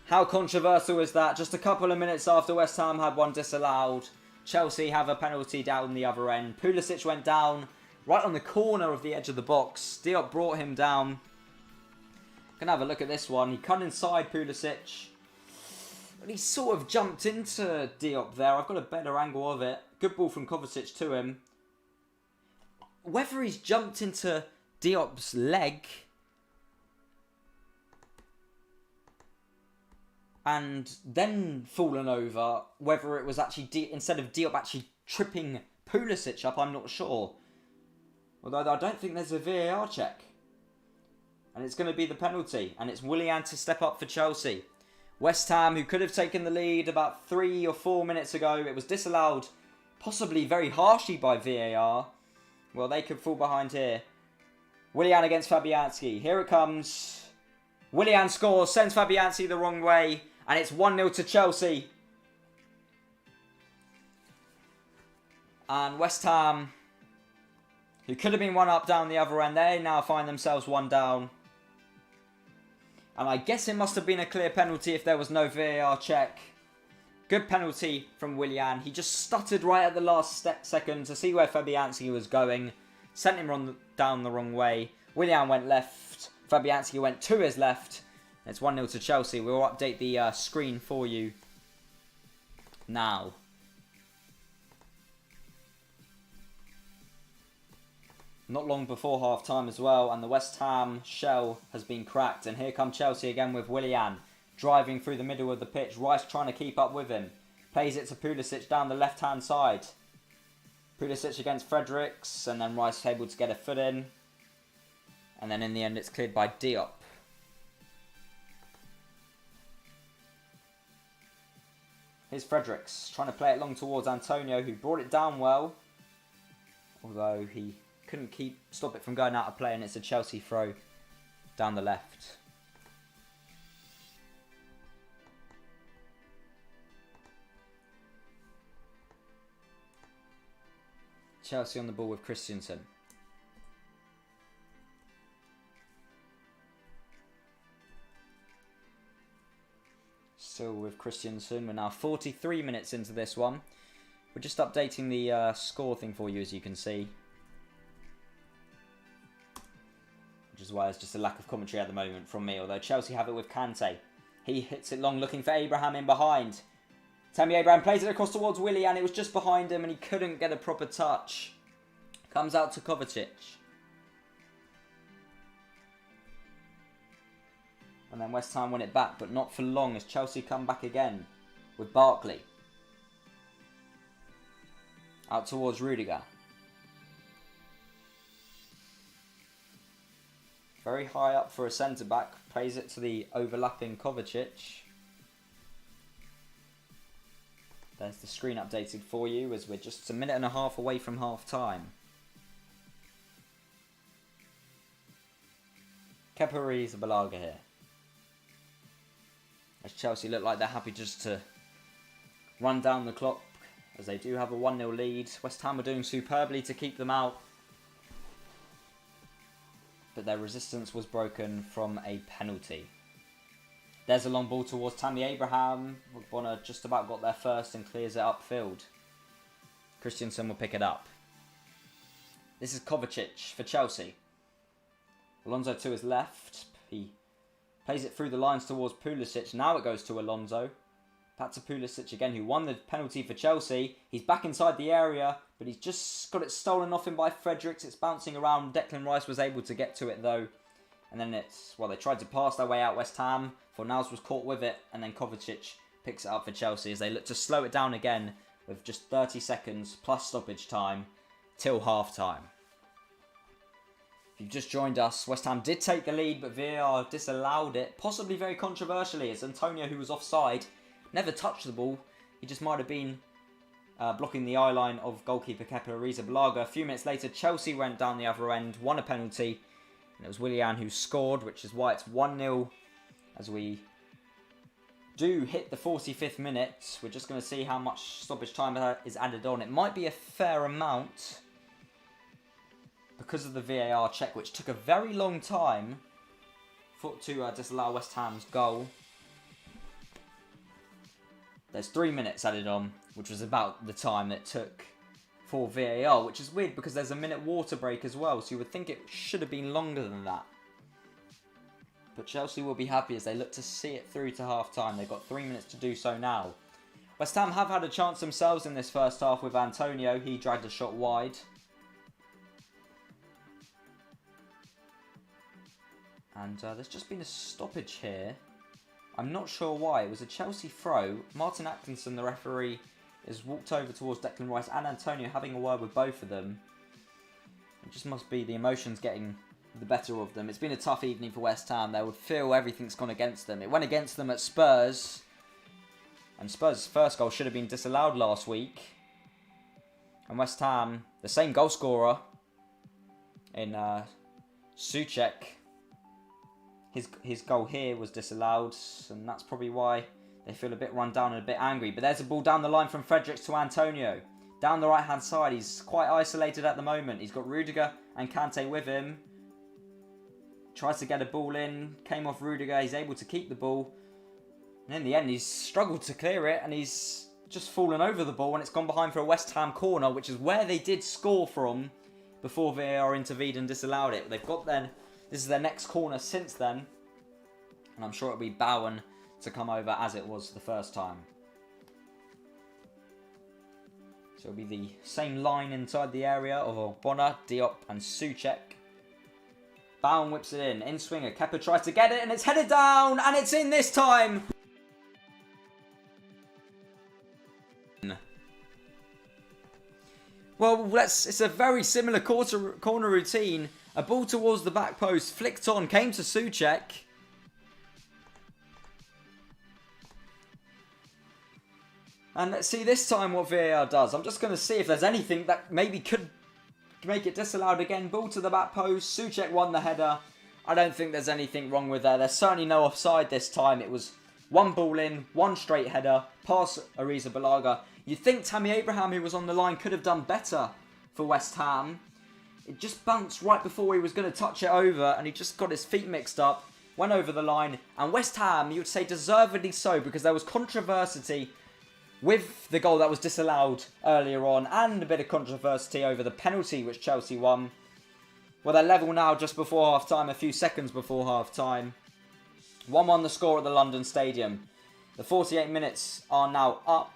How controversial is that? Just a couple of minutes after West Ham had one disallowed. Chelsea have a penalty down the other end. Pulisic went down right on the corner of the edge of the box. Diop brought him down. Gonna have a look at this one. He cut inside Pulisic. But he sort of jumped into Diop there. I've got a better angle of it. Good ball from Kovacic to him. Whether he's jumped into Diop's leg and then fallen over, whether it was actually instead of Diop actually tripping Pulisic up, I'm not sure. Although I don't think there's a VAR check. And it's going to be the penalty. And it's Willian to step up for Chelsea. West Ham, who could have taken the lead about 3 or 4 minutes ago. It was disallowed, possibly very harshly by VAR. Well, they could fall behind here. Willian against Fabianski. Here it comes. Willian scores, sends Fabianski the wrong way. And it's 1-0 to Chelsea. And West Ham, who could have been one up down the other end, they now find themselves one down. And I guess it must have been a clear penalty if there was no VAR check. Good penalty from Willian. He just stuttered right at the last second to see where Fabianski was going. Sent him down the wrong way. Willian went left. Fabianski went to his left. It's 1-0 to Chelsea. We'll update the screen for you now. Not long before half-time as well, and the West Ham shell has been cracked. And here come Chelsea again with Willian, driving through the middle of the pitch. Rice trying to keep up with him. Plays it to Pulisic down the left-hand side. Pulisic against Fredericks, and then Rice able to get a foot in. And then in the end it's cleared by Diop. Here's Fredericks, trying to play it long towards Antonio, who brought it down well. Although he couldn't stop it from going out of play, and it's a Chelsea throw down the left. Chelsea on the ball with Christensen. Still with Christensen. We're now 43 minutes into this one. We're just updating the score thing for you, as you can see. Which is why there's just a lack of commentary at the moment from me. Although Chelsea have it with Kante. He hits it long, looking for Abraham in behind. Tammy Abraham plays it across towards Willian. It was just behind him and he couldn't get a proper touch. Comes out to Kovacic. And then West Ham win it back, but not for long as Chelsea come back again with Barkley. Out towards Rudiger. very high up for a centre-back. Plays it to the overlapping Kovacic. There's the screen updated for you as we're just a minute and a half away from half-time. Kepa Arrizabalaga here. As Chelsea look like they're happy just to run down the clock, as they do have a 1-0 lead. West Ham are doing superbly to keep them out, but their resistance was broken from a penalty. There's a long ball towards Tammy Abraham. Bonner just about got there first and clears it upfield. Christensen will pick it up. This is Kovacic for Chelsea. Alonso to his left. He plays it through the lines towards Pulisic. Now it goes to Alonso. Back to Pulisic again, who won the penalty for Chelsea. He's back inside the area, but he's just got it stolen off him by Fredericks. It's bouncing around. Declan Rice was able to get to it though. And then they tried to pass their way out, West Ham. Fornals was caught with it, and then Kovacic picks it up for Chelsea as they look to slow it down again with just 30 seconds plus stoppage time till half-time. If you've just joined us, West Ham did take the lead, but VAR disallowed it, possibly very controversially. It's Antonio who was offside, never touched the ball. He just might have been blocking the eye line of goalkeeper Kepa Arrizabalaga. A few minutes later, Chelsea went down the other end, won a penalty, and it was Willian who scored, which is why it's 1-0 as we do hit the 45th minute. We're just going to see how much stoppage time is added on. It might be a fair amount because of the VAR check, which took a very long time to disallow West Ham's goal. There's 3 minutes added on, which was about the time it took for VAR, which is weird because there's a minute water break as well, so you would think it should have been longer than that. But Chelsea will be happy as they look to see it through to half-time. They've got 3 minutes to do so now. West Ham have had a chance themselves in this first half with Antonio. He dragged a shot wide. And there's just been a stoppage here. I'm not sure why. It was a Chelsea throw. Martin Atkinson, the referee, has walked over towards Declan Rice and Antonio, having a word with both of them. It just must be the emotions getting the better of them. It's been a tough evening for West Ham. They would feel everything's gone against them. It went against them at Spurs. And Spurs' first goal should have been disallowed last week. And West Ham, the same goal scorer in Souček. His goal here was disallowed, and that's probably why they feel a bit run down and a bit angry. But there's a ball down the line from Fredericks to Antonio. Down the right-hand side, he's quite isolated at the moment. He's got Rudiger and Kante with him. Tries to get a ball in, came off Rudiger, he's able to keep the ball. And in the end, he's struggled to clear it, and he's just fallen over the ball, and it's gone behind for a West Ham corner, which is where they did score from before VAR intervened and disallowed it. They've got then, this is their next corner since then, and I'm sure it'll be Bowen to come over as it was the first time. So it'll be the same line inside the area of Bonner, Diop and Souček. Bowen whips it in swinger. Kepa tries to get it, and it's headed down, and it's in this time. Well, it's a very similar corner routine. A ball towards the back post, flicked on, came to Souček. And let's see this time what VAR does. I'm just going to see if there's anything that maybe could make it disallowed again. Ball to the back post. Souček won the header. I don't think there's anything wrong with there. There's certainly no offside this time. It was one ball in, one straight header, past Arrizabalaga. You'd think Tammy Abraham, who was on the line, could have done better for West Ham. It just bounced right before he was going to touch it over, and he just got his feet mixed up, went over the line, and West Ham, you would say deservedly so, because there was controversy with the goal that was disallowed earlier on, and a bit of controversy over the penalty which Chelsea won. Well, they're level now just before half-time, a few seconds before half-time. 1-1 the score at the London Stadium. The 48 minutes are now up.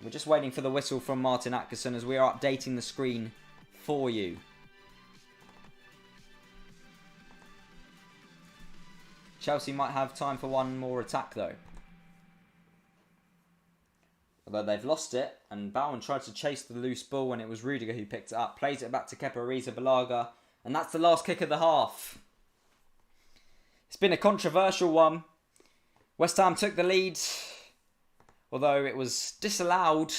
We're just waiting for the whistle from Martin Atkinson as we are updating the screen for you. Chelsea might have time for one more attack though. Although they've lost it, and Bowen tried to chase the loose ball and it was Rudiger who picked it up. Plays it back to Kepa Arrizabalaga, and that's the last kick of the half. It's been a controversial one. West Ham took the lead, although it was disallowed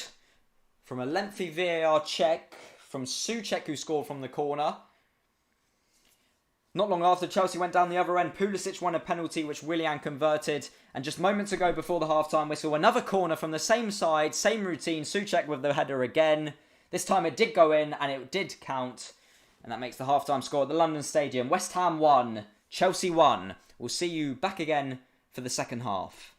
from a lengthy VAR check from Souček, who scored from the corner. Not long after, Chelsea went down the other end. Pulisic won a penalty, which Willian converted. And just moments ago, before the half-time whistle, another corner from the same side, same routine. Souček with the header again. This time it did go in, and it did count. And that makes the half-time score at the London Stadium. West Ham 1, Chelsea 1. We'll see you back again for the second half.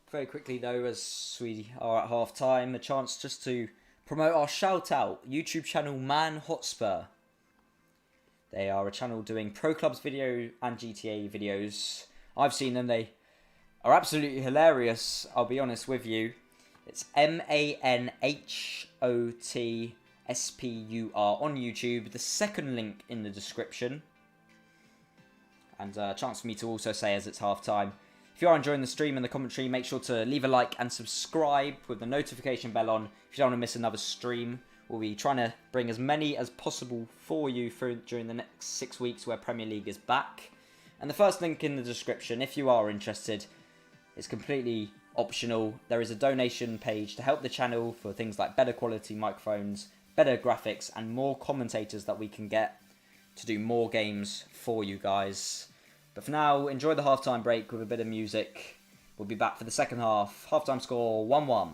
Very quickly though, as we are at half time, a chance just to promote our shout out YouTube channel Man Hotspur. They are a channel doing Pro Clubs video and GTA videos. I've seen them, they are absolutely hilarious, I'll be honest with you. It's ManHotspur on YouTube, the second link in the description. And a chance for me to also say, as it's half time, if you are enjoying the stream and the commentary, make sure to leave a like and subscribe with the notification bell on if you don't want to miss another stream. We'll be trying to bring as many as possible for you during the next 6 weeks where Premier League is back. And the first link in the description, if you are interested, is completely optional. There is a donation page to help the channel for things like better quality microphones, better graphics, and more commentators that we can get to do more games for you guys. But for now, enjoy the halftime break with a bit of music. We'll be back for the second half. Halftime score 1-1.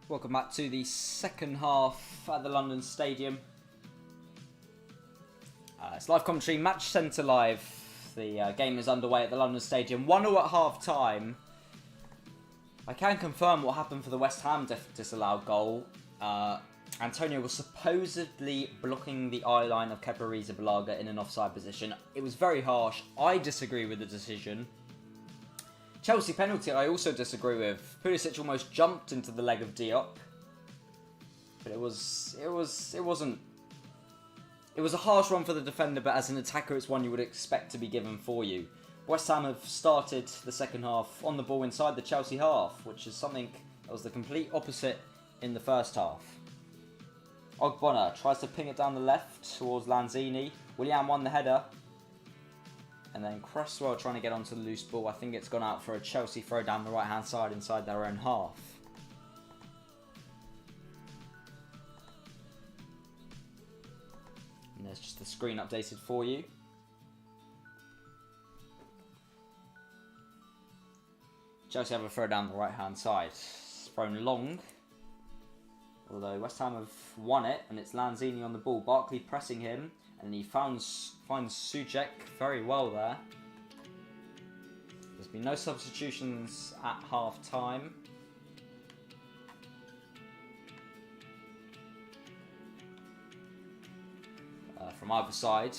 Welcome back to the second half at the London Stadium. It's live commentary, Match Centre Live. The game is underway at the London Stadium. 1-0 at half time. I can confirm what happened for the West Ham disallowed goal. Antonio was supposedly blocking the eye line of Kepa Arrizabalaga in an offside position. It was very harsh. I disagree with the decision. Chelsea penalty, I also disagree with. Pulisic almost jumped into the leg of Diop, but it wasn't. It was a harsh one for the defender, but as an attacker, it's one you would expect to be given for you. West Ham have started the second half on the ball inside the Chelsea half, which is something that was the complete opposite in the first half. Ogbonna tries to ping it down the left towards Lanzini. Willian won the header. And then Cresswell trying to get onto the loose ball. I think it's gone out for a Chelsea throw down the right-hand side inside their own half. And there's just the screen updated for you. Chelsea have a throw down the right-hand side. It's thrown long. Although West Ham have won it, and it's Lanzini on the ball. Barkley pressing him. And he finds Souček very well there. There's been no substitutions at half time. From either side.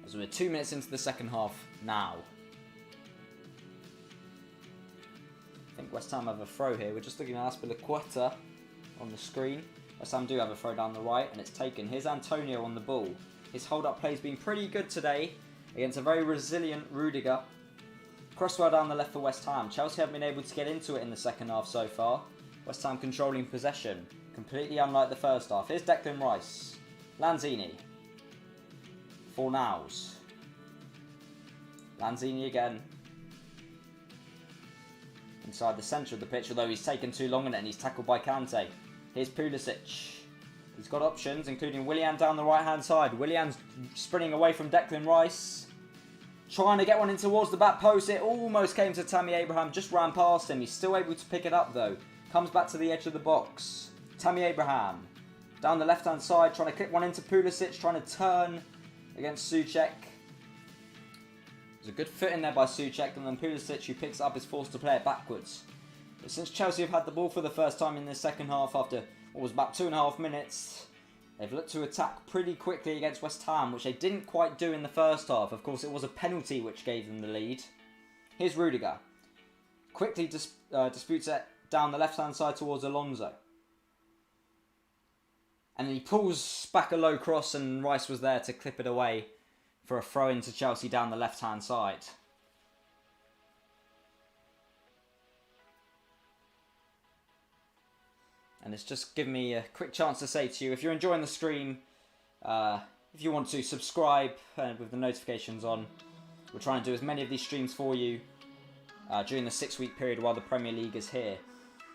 As we're 2 minutes into the second half now. I think West Ham have a throw here. We're just looking at Azpilicueta on the screen. West Ham do have a throw down the right, and it's taken. Here's Antonio on the ball. His hold-up play's been pretty good today against a very resilient Rudiger. Cresswell down the left for West Ham. Chelsea haven't been able to get into it in the second half so far. West Ham controlling possession, completely unlike the first half. Here's Declan Rice. Lanzini. Fornals. Lanzini again. Inside the centre of the pitch, although he's taken too long on it and he's tackled by Kante. Here's Pulisic. He's got options, including Willian down the right-hand side. Willian's sprinting away from Declan Rice. Trying to get one in towards the back post. It almost came to Tammy Abraham, just ran past him. He's still able to pick it up though. Comes back to the edge of the box. Tammy Abraham. Down the left-hand side, trying to clip one into Pulisic, trying to turn against Souček. There's a good foot in there by Souček, and then Pulisic, who picks it up, is forced to play it backwards. But since Chelsea have had the ball for the first time in this second half, after what was about 2.5 minutes, they've looked to attack pretty quickly against West Ham, which they didn't quite do in the first half. Of course, it was a penalty which gave them the lead. Here's Rudiger. Quickly disputes it down the left-hand side towards Alonso. And then he pulls back a low cross, and Rice was there to clip it away for a throw into Chelsea down the left-hand side. And it's just given me a quick chance to say to you, if you're enjoying the stream, if you want to subscribe with the notifications on, we're trying to do as many of these streams for you during the 6-week period while the Premier League is here.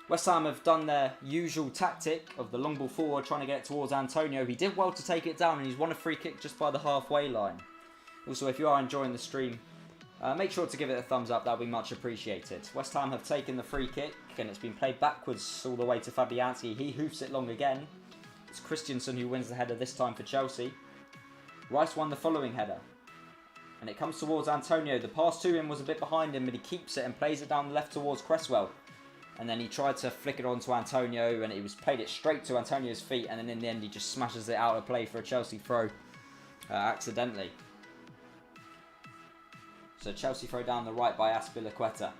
West Ham have done their usual tactic of the long ball forward, trying to get it towards Antonio. He did well to take it down, and he's won a free kick just by the halfway line. Also, if you are enjoying the stream, make sure to give it a thumbs up. That would be much appreciated. West Ham have taken the free kick, and it's been played backwards all the way to Fabianski. He hoofs it long again. It's Christensen who wins the header this time for Chelsea. Rice won the following header, and it comes towards Antonio. The pass to him was a bit behind him, but he keeps it and plays it down the left towards Cresswell. And then he tried to flick it on to Antonio, and it played it straight to Antonio's feet, and then in the end he just smashes it out of play for a Chelsea throw accidentally. So Chelsea throw down the right by Azpilicueta.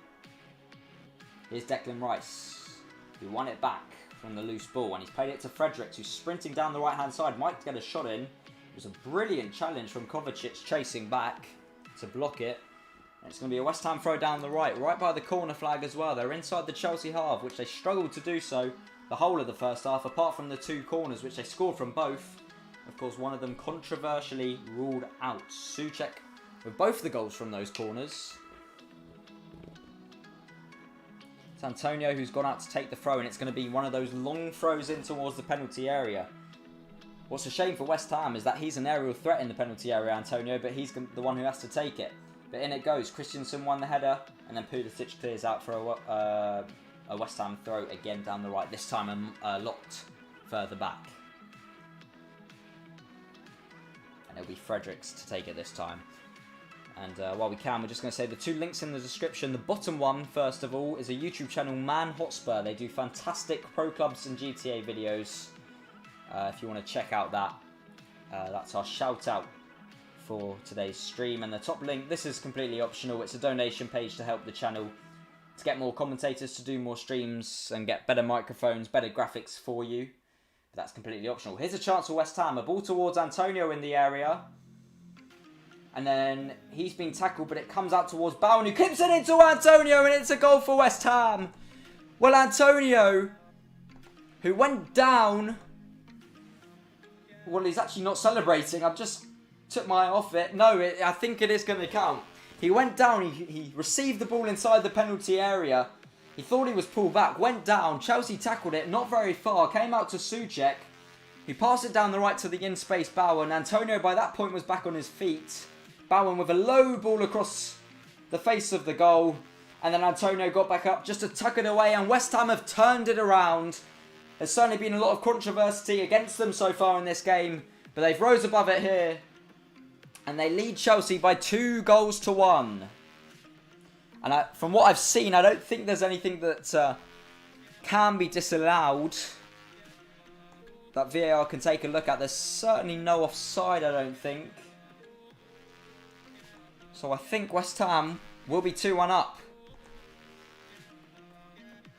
Here's Declan Rice, who won it back from the loose ball, and he's played it to Fredericks, who's sprinting down the right-hand side. Might get a shot in. It was a brilliant challenge from Kovacic, chasing back to block it. And it's going to be a West Ham throw down the right by the corner flag as well. They're inside the Chelsea half, which they struggled to do so the whole of the first half, apart from the 2 corners, which they scored from both. Of course, one of them controversially ruled out. Souček with both the goals from those corners. It's Antonio who's gone out to take the throw, and it's going to be one of those long throws in towards the penalty area. What's a shame for West Ham is that he's an aerial threat in the penalty area, Antonio, but he's the one who has to take it. But in it goes. Christensen won the header, and then Pulisic clears out for a West Ham throw again down the right, this time a lot further back. And it'll be Fredericks to take it this time. And while we can, we're just going to say the 2 links in the description. The bottom one, first of all, is a YouTube channel, Man Hotspur. They do fantastic pro clubs and GTA videos. If you want to check out that, that's our shout out for today's stream. And the top link, this is completely optional. It's a donation page to help the channel to get more commentators to do more streams and get better microphones, better graphics for you. But that's completely optional. Here's a chance for West Ham. A ball towards Antonio in the area. And then he's been tackled, but it comes out towards Bowen, who clips it into Antonio, and it's a goal for West Ham. Well, Antonio, who went down. Well, he's actually not celebrating. I've just took my eye off it. No, I think it is going to count. He went down. He received the ball inside the penalty area. He thought he was pulled back. Went down. Chelsea tackled it. Not very far. Came out to Souček. He passed it down the right to the in-space Bowen. Antonio, by that point, was back on his feet. Bowen with a low ball across the face of the goal. And then Antonio got back up just to tuck it away. And West Ham have turned it around. There's certainly been a lot of controversy against them so far in this game. But they've rose above it here. And they lead Chelsea by 2-1. And from what I've seen, I don't think there's anything that can be disallowed that VAR can take a look at. There's certainly no offside, I don't think. So I think West Ham will be 2-1 up.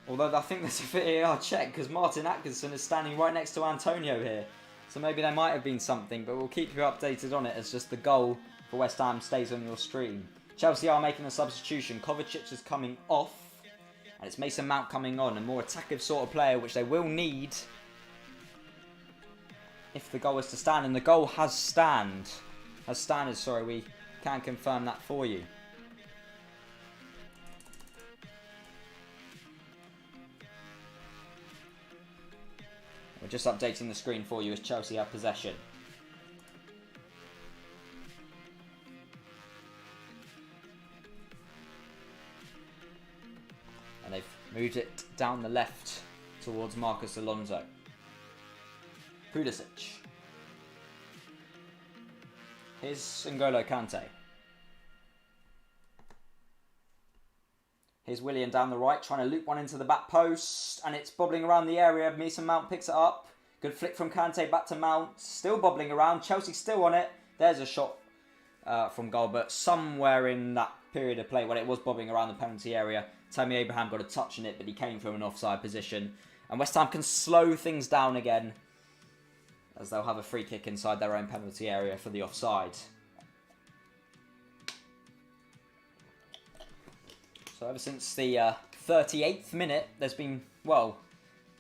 Although I think there's a VAR check because Martin Atkinson is standing right next to Antonio here. So maybe there might have been something, but we'll keep you updated on it as just the goal for West Ham stays on your stream. Chelsea are making a substitution. Kovacic is coming off. And it's Mason Mount coming on. A more attackive sort of player, which they will need if the goal is to stand. And the goal has standed. Sorry, we can confirm that for you. We're just updating the screen for you as Chelsea have possession. And they've moved it down the left towards Marcos Alonso. Pulisic. Here's N'Golo Kante. Here's Willian down the right, trying to loop one into the back post. And it's bobbling around the area. Mason Mount picks it up. Good flick from Kante back to Mount. Still bobbling around. Chelsea still on it. There's a shot from goal. But somewhere in that period of play when it was bobbing around the penalty area, Tammy Abraham got a touch in it, but he came from an offside position. And West Ham can slow things down again, as they'll have a free kick inside their own penalty area for the offside. So ever since the 38th minute, there's been, well,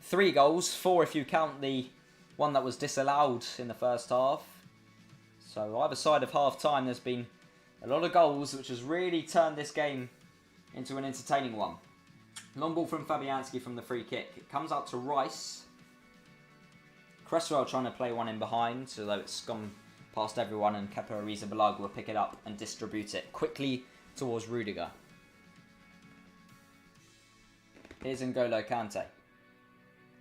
3 goals, 4 if you count the one that was disallowed in the first half. So either side of half-time, there's been a lot of goals, which has really turned this game into an entertaining one. Long ball from Fabianski from the free kick. It comes out to Rice. Cresswell trying to play one in behind, although it's gone past everyone, and Kepa Arrizabalaga will pick it up and distribute it quickly towards Rudiger. Here's N'Golo Kante.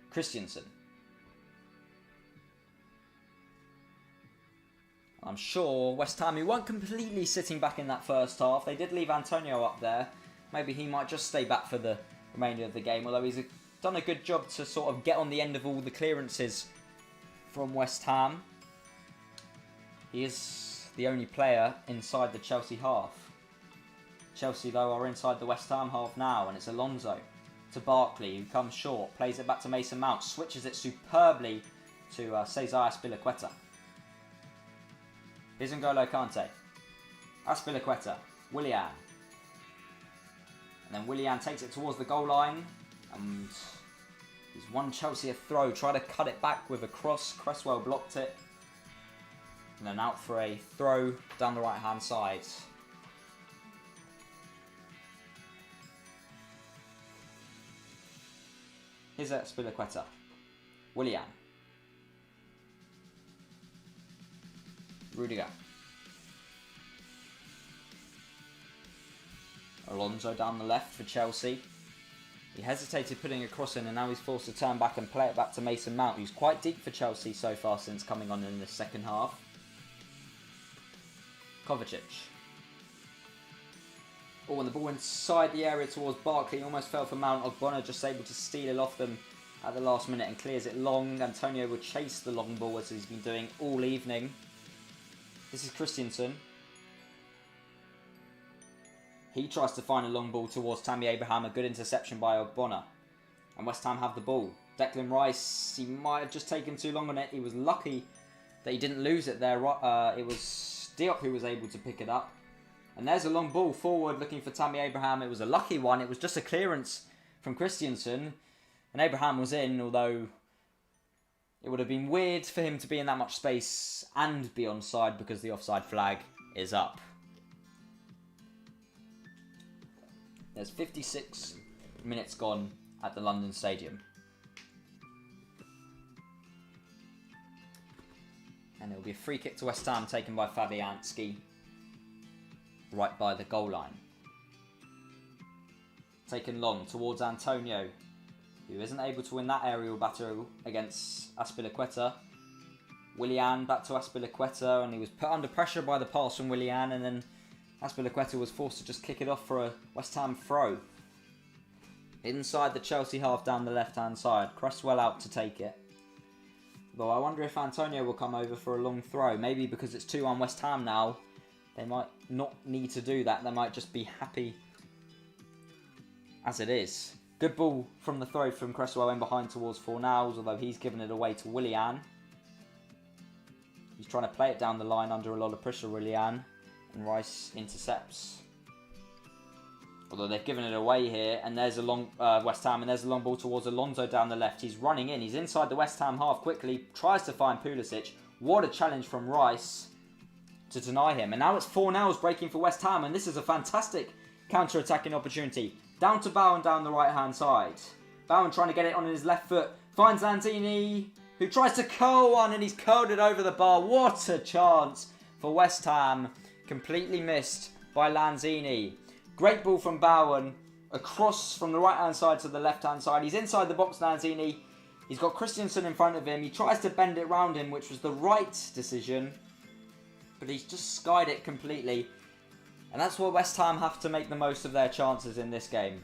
Christensen. I'm sure West Ham, who weren't completely sitting back in that first half, they did leave Antonio up there. Maybe he might just stay back for the remainder of the game, although he's done a good job to sort of get on the end of all the clearances from West Ham. He is the only player inside the Chelsea half. Chelsea, though, are inside the West Ham half now, and it's Alonso to Barkley, who comes short, plays it back to Mason Mount, switches it superbly to Cesar Azpilicueta. Here's N'Golo Kante. Azpilicueta. Willian. And then Willian takes it towards the goal line, and he's won Chelsea a throw, tried to cut it back with a cross. Cresswell blocked it. And then out for a throw down the right-hand side. Here's Azpilicueta. Willian. Rudiger. Alonso down the left for Chelsea. He hesitated putting a cross in, and now he's forced to turn back and play it back to Mason Mount, who's quite deep for Chelsea so far since coming on in the second half. Kovacic. Oh, and the ball inside the area towards Barkley. Almost fell for Mount. Ogbonna just able to steal it off them at the last minute and clears it long. Antonio will chase the long ball as he's been doing all evening. This is Christensen. He tries to find a long ball towards Tammy Abraham. A good interception by Ogbonna. And West Ham have the ball. Declan Rice, he might have just taken too long on it. He was lucky that he didn't lose it there. It was Diop who was able to pick it up. And there's a long ball forward looking for Tammy Abraham. It was a lucky one. It was just a clearance from Christensen. And Abraham was in, although it would have been weird for him to be in that much space and be onside because the offside flag is up. There's 56 minutes gone at the London Stadium. And it will be a free kick to West Ham taken by Fabianski, right by the goal line. Taken long towards Antonio, who isn't able to win that aerial battle against Azpilicueta. Willian back to Azpilicueta, and he was put under pressure by the pass from Willian, and then Azpilicueta was forced to just kick it off for a West Ham throw. Inside the Chelsea half down the left-hand side. Cresswell out to take it. Though I wonder if Antonio will come over for a long throw. Maybe because it's 2-1 West Ham now, they might not need to do that. They might just be happy as it is. Good ball from the throw from Cresswell in behind towards Fornals, although he's given it away to Willian. He's trying to play it down the line under a lot of pressure, Willian. And Rice intercepts. Although they've given it away here, and there's a long West Ham, and there's a long ball towards Alonso down the left. He's running in. He's inside the West Ham half quickly. Tries to find Pulisic. What a challenge from Rice to deny him. And now it's Fornals breaking for West Ham, and this is a fantastic counter-attacking opportunity. Down to Bowen down the right-hand side. Bowen trying to get it on his left foot. Finds Lanzini, who tries to curl one, and he's curled it over the bar. What a chance for West Ham. Completely missed by Lanzini. Great ball from Bowen. Across from the right-hand side to the left-hand side. He's inside the box, Lanzini. He's got Christensen in front of him. He tries to bend it round him, which was the right decision. But he's just skied it completely. And that's where West Ham have to make the most of their chances in this game.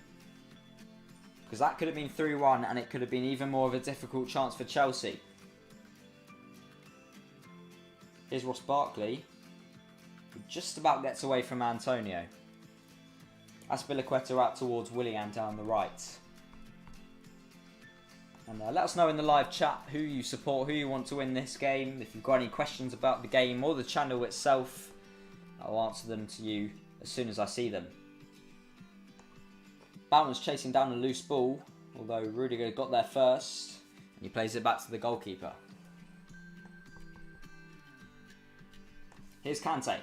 Because that could have been 3-1, and it could have been even more of a difficult chance for Chelsea. Here's Ross Barkley, who just about gets away from Antonio. Azpilicueta out towards Willian down the right. And let us know in the live chat who you support, who you want to win this game. If you've got any questions about the game or the channel itself, I'll answer them to you as soon as I see them. Bowen's chasing down a loose ball, although Rudiger got there first, and he plays it back to the goalkeeper. Here's Kante,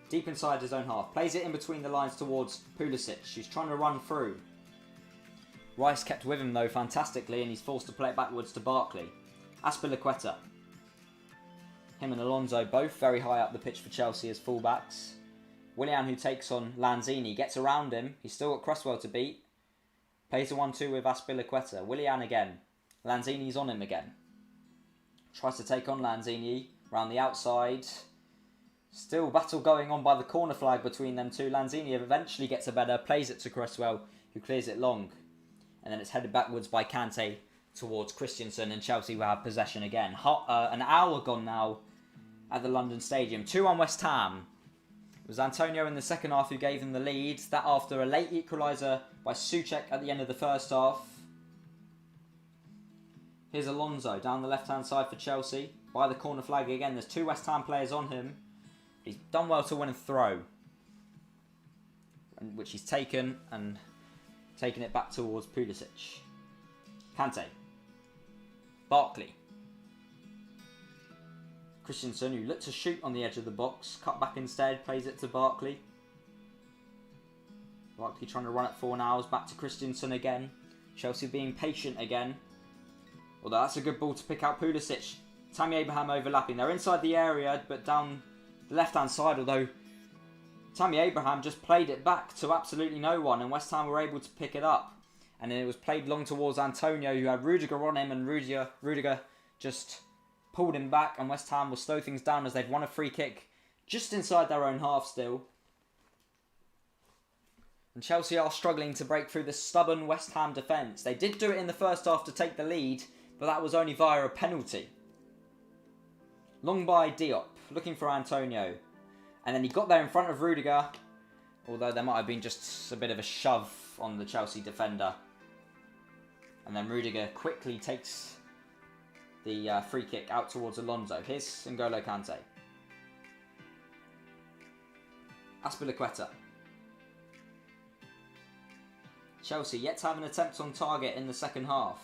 deep inside his own half, plays it in between the lines towards Pulisic, who's trying to run through. Rice kept with him though fantastically, and he's forced to play it backwards to Barkley. Azpilicueta. Him and Alonso both very high up the pitch for Chelsea as fullbacks. Willian, who takes on Lanzini, gets around him. He's still got Cresswell to beat. Plays a 1-2 with Azpilicueta. Willian again. Lanzini's on him again. Tries to take on Lanzini around the outside. Still battle going on by the corner flag between them two. Lanzini eventually gets a better, plays it to Cresswell, who clears it long. And then it's headed backwards by Kante towards Christensen, and Chelsea will have possession again. An hour gone now at the London Stadium. 2-1 West Ham. It was Antonio in the second half who gave them the lead. That after a late equaliser by Souček at the end of the first half. Here's Alonso down the left-hand side for Chelsea. By the corner flag again. There's two West Ham players on him. He's done well to win a throw, which he's taken and taken it back towards Pulisic. Kante. Barkley. Christensen, who looked to shoot on the edge of the box, cut back instead, plays it to Barkley. Barkley trying to run it 4 hours, back to Christensen again. Chelsea being patient again. Although that's a good ball to pick out Pulisic. Tammy Abraham overlapping. They're inside the area, but down the left-hand side, although Tammy Abraham just played it back to absolutely no one, and West Ham were able to pick it up. And then it was played long towards Antonio, who had Rudiger on him, and Rudiger just pulled him back, and West Ham will slow things down as they've won a free kick just inside their own half still. And Chelsea are struggling to break through the stubborn West Ham defence. They did do it in the first half to take the lead, but that was only via a penalty. Long by Diop, looking for Antonio. And then he got there in front of Rudiger, although there might have been just a bit of a shove on the Chelsea defender. And then Rudiger quickly takes the free kick out towards Alonso. Here's N'Golo Kante. Azpilicueta. Chelsea yet to have an attempt on target in the second half.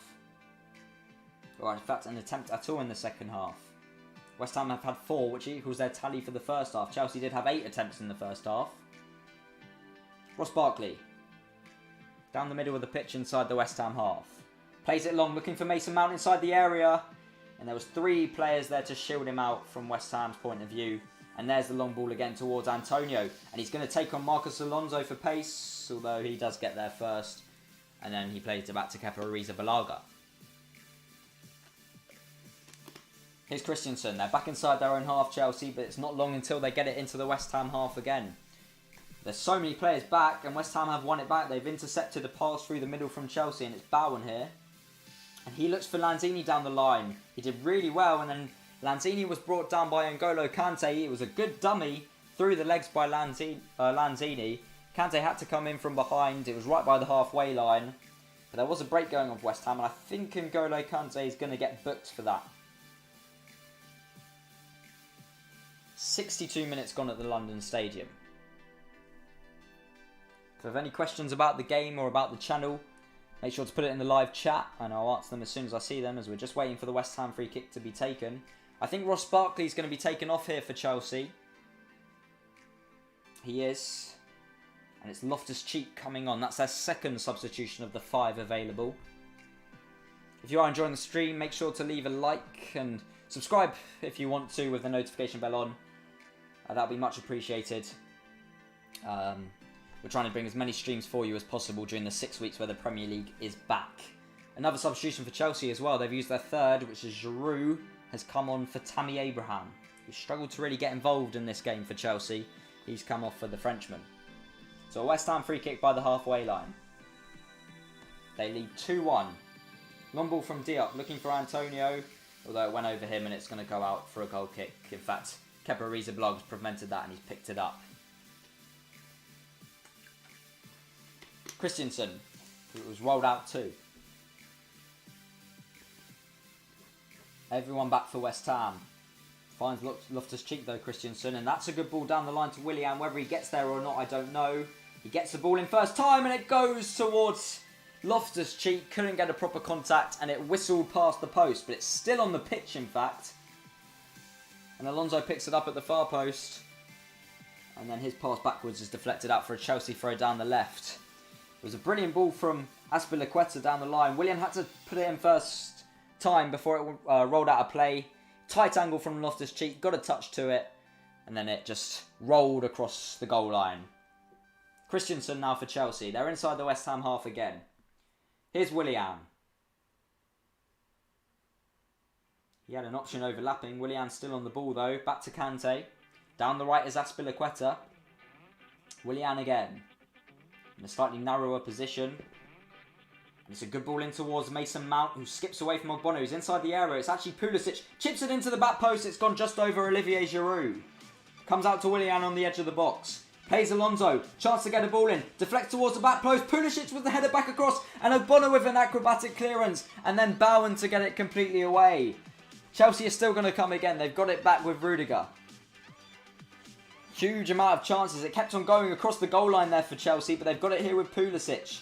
Or in fact an attempt at all in the second half. West Ham have had 4, which equals their tally for the first half. Chelsea did have 8 attempts in the first half. Ross Barkley. Down the middle of the pitch inside the West Ham half. Plays it long, looking for Mason Mount inside the area. And there was 3 players there to shield him out from West Ham's point of view. And there's the long ball again towards Antonio. And he's going to take on Marcos Alonso for pace, although he does get there first. And then he plays it back to Kepa Arrizabalaga. Here's Christensen. They're back inside their own half, Chelsea, but it's not long until they get it into the West Ham half again. There's so many players back, and West Ham have won it back. They've intercepted a pass through the middle from Chelsea, and it's Bowen here. And he looks for Lanzini down the line. He did really well, and then Lanzini was brought down by N'Golo Kante. It was a good dummy through the legs by Lanzini. Kante had to come in from behind. It was right by the halfway line. But there was a break going on for West Ham, and I think N'Golo Kante is going to get booked for that. 62 minutes gone at the London Stadium. If you have any questions about the game or about the channel, make sure to put it in the live chat, and I'll answer them as soon as I see them, as we're just waiting for the West Ham free kick to be taken. I think Ross Barkley is going to be taken off here for Chelsea. He is. And it's Loftus-Cheek coming on. That's their second substitution of the 5 available. If you are enjoying the stream, make sure to leave a like and subscribe if you want to with the notification bell on. That'll be much appreciated. We're trying to bring as many streams for you as possible during the 6 weeks where the Premier League is back. Another substitution for Chelsea as well. They've used their third, which is Giroud, has come on for Tammy Abraham, who struggled to really get involved in this game for Chelsea. He's come off for the Frenchman. So a West Ham free kick by the halfway line. They lead 2-1. Long ball from Diop, looking for Antonio, although it went over him and it's going to go out for a goal kick. In fact, Kepa Arrizabalaga prevented that and he's picked it up. Christensen, who was rolled out too. Everyone back for West Ham. Finds Loftus-Cheek though, Christensen, and that's a good ball down the line to Willian. Whether he gets there or not, I don't know. He gets the ball in first time and it goes towards Loftus-Cheek. Couldn't get a proper contact and it whistled past the post, but it's still on the pitch in fact. And Alonso picks it up at the far post. And then his pass backwards is deflected out for a Chelsea throw down the left. It was a brilliant ball from Azpilicueta down the line. Willian had to put it in first time before it rolled out of play. Tight angle from Loftus-Cheek, got a touch to it, and then it just rolled across the goal line. Christensen now for Chelsea. They're inside the West Ham half again. Here's Willian. He had an option overlapping. Willian still on the ball though. Back to Kante. Down the right is Azpilicueta. Willian again. In a slightly narrower position. And it's a good ball in towards Mason Mount, who skips away from Ogbono, who's inside the area. It's actually Pulisic. Chips it into the back post. It's gone just over Olivier Giroud. Comes out to Willian on the edge of the box. Plays Alonso. Chance to get a ball in. Deflects towards the back post. Pulisic with the header back across. And Ogbono with an acrobatic clearance. And then Bowen to get it completely away. Chelsea are still going to come again. They've got it back with Rudiger. Huge amount of chances. It kept on going across the goal line there for Chelsea, but they've got it here with Pulisic.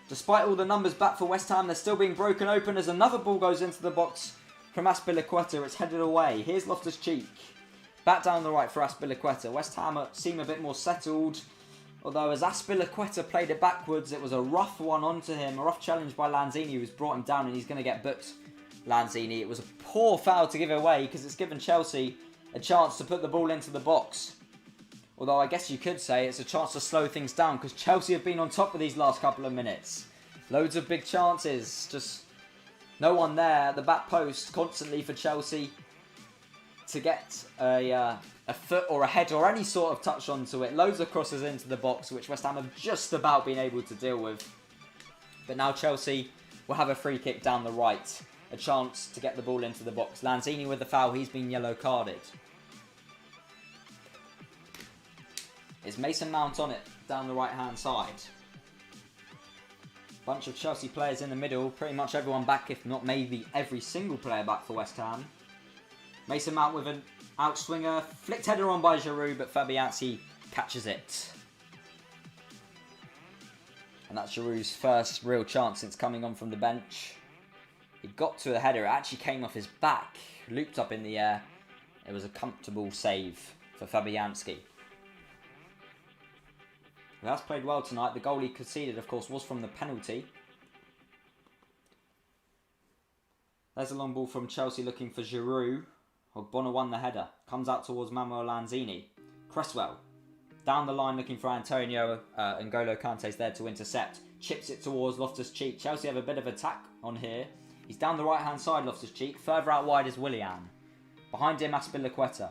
Despite all the numbers back for West Ham, they're still being broken open as another ball goes into the box from Azpilicueta. It's headed away. Here's Loftus-Cheek. Back down the right for Azpilicueta. West Ham seem a bit more settled, although as Azpilicueta played it backwards, it was a rough one onto him. A rough challenge by Lanzini, who's brought him down and he's going to get booked. Lanzini. It was a poor foul to give away because it's given Chelsea a chance to put the ball into the box. Although I guess you could say it's a chance to slow things down because Chelsea have been on top of these last couple of minutes. Loads of big chances. Just no one there at the back post constantly for Chelsea to get a foot or a head or any sort of touch onto it. Loads of crosses into the box, which West Ham have just about been able to deal with. But now Chelsea will have a free kick down the right. A chance to get the ball into the box. Lanzini with the foul. He's been yellow carded. Is Mason Mount on it down the right hand side? Bunch of Chelsea players in the middle. Pretty much everyone back, if not maybe every single player back for West Ham. Mason Mount with an outswinger. Flicked header on by Giroud, but Fabianski catches it. And that's Giroud's first real chance since coming on from the bench. He got to a header. It actually came off his back. Looped up in the air. It was a comfortable save for Fabianski. He has played well tonight. The goal he conceded, of course, was from the penalty. There's a long ball from Chelsea looking for Giroud. Ogbono won the header. Comes out towards Manuel Lanzini. Cresswell. Down the line looking for Antonio. N'Golo Kante's there to intercept. Chips it towards Loftus-Cheek. Chelsea have a bit of attack on here. He's down the right-hand side, Loftus-Cheek. Further out wide is Willian. Behind him, Azpilicueta.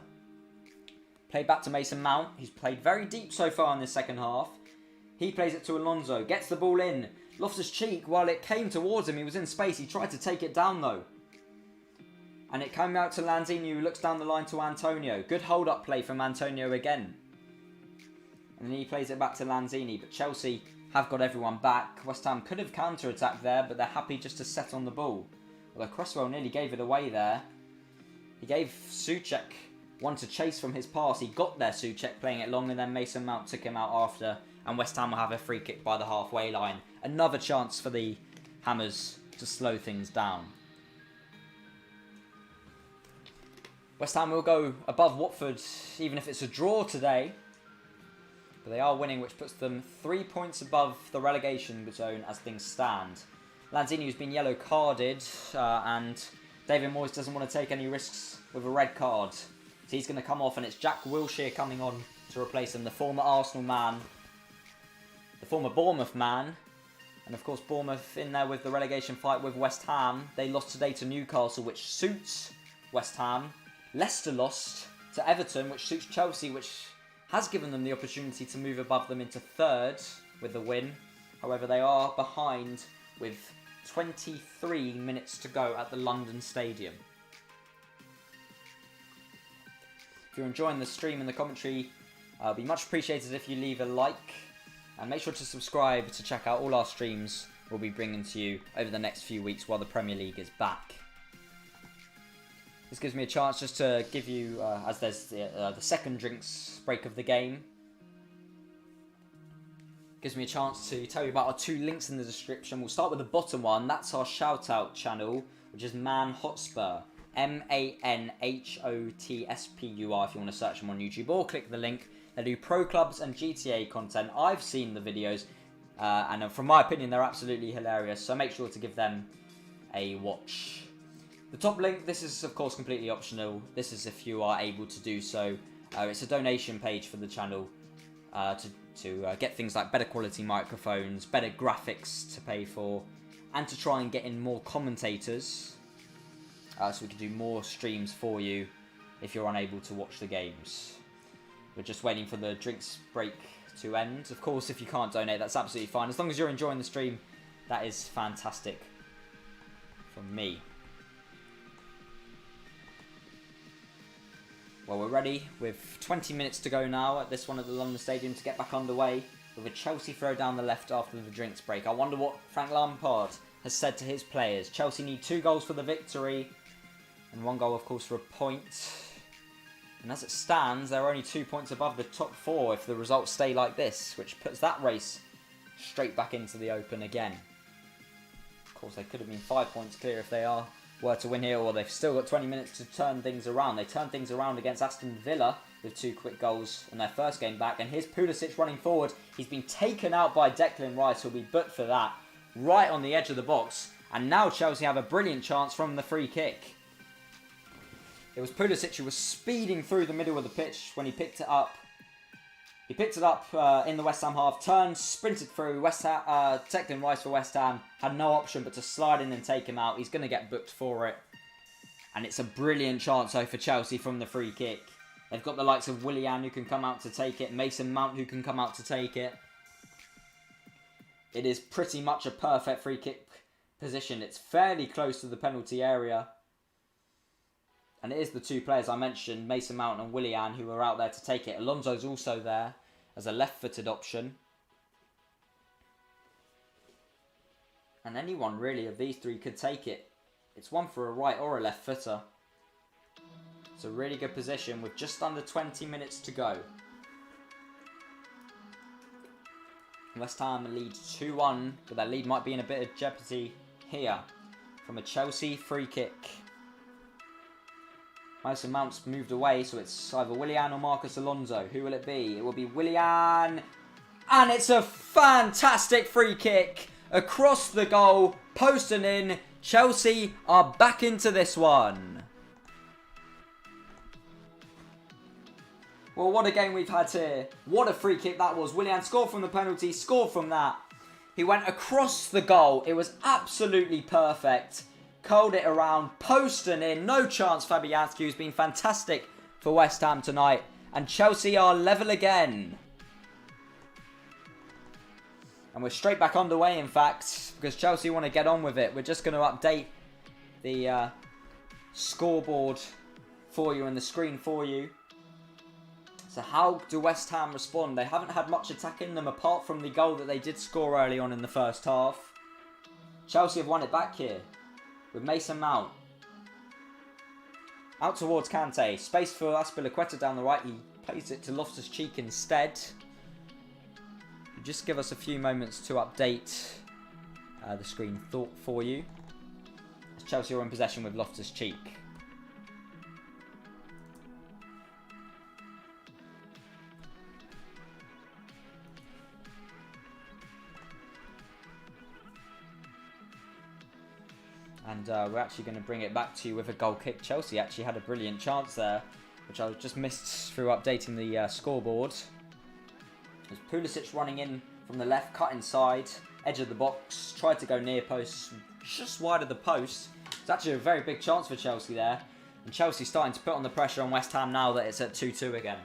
Played back to Mason Mount. He's played very deep so far in this second half. He plays it to Alonso. Gets the ball in. Loftus-Cheek, while it came towards him, he was in space. He tried to take it down, though. And it came out to Lanzini, who looks down the line to Antonio. Good hold-up play from Antonio again. And then he plays it back to Lanzini. But Chelsea have got everyone back. West Ham could have counter-attacked there, but they're happy just to set on the ball. Although Cresswell nearly gave it away there. He gave Souček one to chase from his pass. He got there, Souček, playing it long, and then Mason Mount took him out after. And West Ham will have a free kick by the halfway line. Another chance for the Hammers to slow things down. West Ham will go above Watford, even if it's a draw today. But they are winning, which puts them 3 points above the relegation zone as things stand. Lanzini has been yellow carded, and David Moyes doesn't want to take any risks with a red card. So he's going to come off, and it's Jack Wilshere coming on to replace him, the former Arsenal man, the former Bournemouth man. And of course, Bournemouth in there with the relegation fight with West Ham. They lost today to Newcastle, which suits West Ham. Leicester lost to Everton, which suits Chelsea, which has given them the opportunity to move above them into third with the win. However, they are behind with 23 minutes to go at the London Stadium. If you're enjoying the stream and the commentary, it'll be much appreciated if you leave a like. And make sure to subscribe to check out all our streams we'll be bringing to you over the next few weeks while the Premier League is back. This gives me a chance just to give you, as there's the second drinks break of the game, gives me a chance to tell you about our 2 links in the description. We'll start with the bottom one. That's our shout-out channel, which is Man Hotspur. ManHotsPur if you want to search them on YouTube, or click the link. They do pro clubs and GTA content. I've seen the videos, and from my opinion, they're absolutely hilarious. So make sure to give them a watch. The top link, this is of course completely optional. This is if you are able to do so. It's a donation page for the channel to get things like better quality microphones, better graphics to pay for, and to try and get in more commentators. So we can do more streams for you if you're unable to watch the games. We're just waiting for the drinks break to end. Of course, if you can't donate, that's absolutely fine. As long as you're enjoying the stream, that is fantastic from me. Well, we're ready with 20 minutes to go now at this one at the London Stadium to get back underway with a Chelsea throw down the left after the drinks break. I wonder what Frank Lampard has said to his players. Chelsea need 2 goals for the victory and 1 goal, of course, for a point. And as it stands, they're only 2 points above the top 4 if the results stay like this, which puts that race straight back into the open again. Of course, they could have been 5 points clear if they were to win here, or they've still got 20 minutes to turn things around. They turned things around against Aston Villa with 2 quick goals in their first game back. And here's Pulisic running forward. He's been taken out by Declan Rice, who'll be booked for that, right on the edge of the box. And now Chelsea have a brilliant chance from the free kick. It was Pulisic who was speeding through the middle of the pitch when he picked it up. He picked it up in the West Ham half, turned, sprinted through. Declan Rice for West Ham had no option but to slide in and take him out. He's going to get booked for it. And it's a brilliant chance though for Chelsea from the free kick. They've got the likes of Willian who can come out to take it. Mason Mount who can come out to take it. It is pretty much a perfect free kick position. It's fairly close to the penalty area. And it is the 2 players I mentioned, Mason Mount and Willian, who are out there to take it. Alonso's also there as a left-footed option. And anyone really of these 3 could take it. It's one for a right or a left footer. It's a really good position with just under 20 minutes to go. West Ham lead 2-1, but their lead might be in a bit of jeopardy here from a Chelsea free kick. Mason Mount's moved away, so it's either Willian or Marcos Alonso. Who will it be? It will be Willian. And it's a fantastic free kick across the goal, post and in. Chelsea are back into this one. Well, what a game we've had here. What a free kick that was. Willian scored from the penalty, scored from that. He went across the goal. It was absolutely perfect. Curled it around, post and in. No chance, Fabianski, who's been fantastic for West Ham tonight. And Chelsea are level again. And we're straight back underway, in fact, because Chelsea want to get on with it. We're just going to update the scoreboard for you and the screen for you. So how do West Ham respond? They haven't had much attack in them apart from the goal that they did score early on in the first half. Chelsea have won it back here with Mason Mount. Out towards Kante. Space for Azpilicueta down the right. He plays it to Loftus-Cheek instead. Just give us a few moments to update the screen for you. As Chelsea are in possession with Loftus-Cheek. And we're actually going to bring it back to you with a goal kick. Chelsea actually had a brilliant chance there, which I just missed through updating the scoreboard. There's Pulisic running in from the left, cut inside, edge of the box, tried to go near post, just wide of the post. It's actually a very big chance for Chelsea there. And Chelsea starting to put on the pressure on West Ham now that it's at 2-2 again.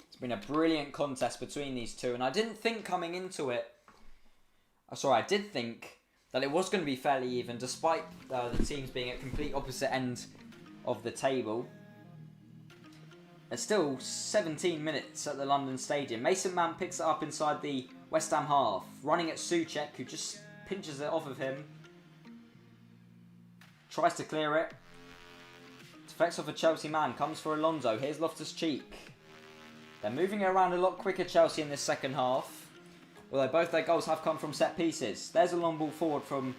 It's been a brilliant contest between these two, and I didn't think coming into it, I did think that it was going to be fairly even, despite the teams being at complete opposite end of the table. There's still 17 minutes at the London Stadium. Mason Mount picks it up inside the West Ham half, running at Souček, who just pinches it off of him. Tries to clear it. Deflects off a Chelsea man, comes for Alonso. Here's Loftus-Cheek. They're moving it around a lot quicker, Chelsea, in this second half. Although both their goals have come from set pieces. There's a long ball forward from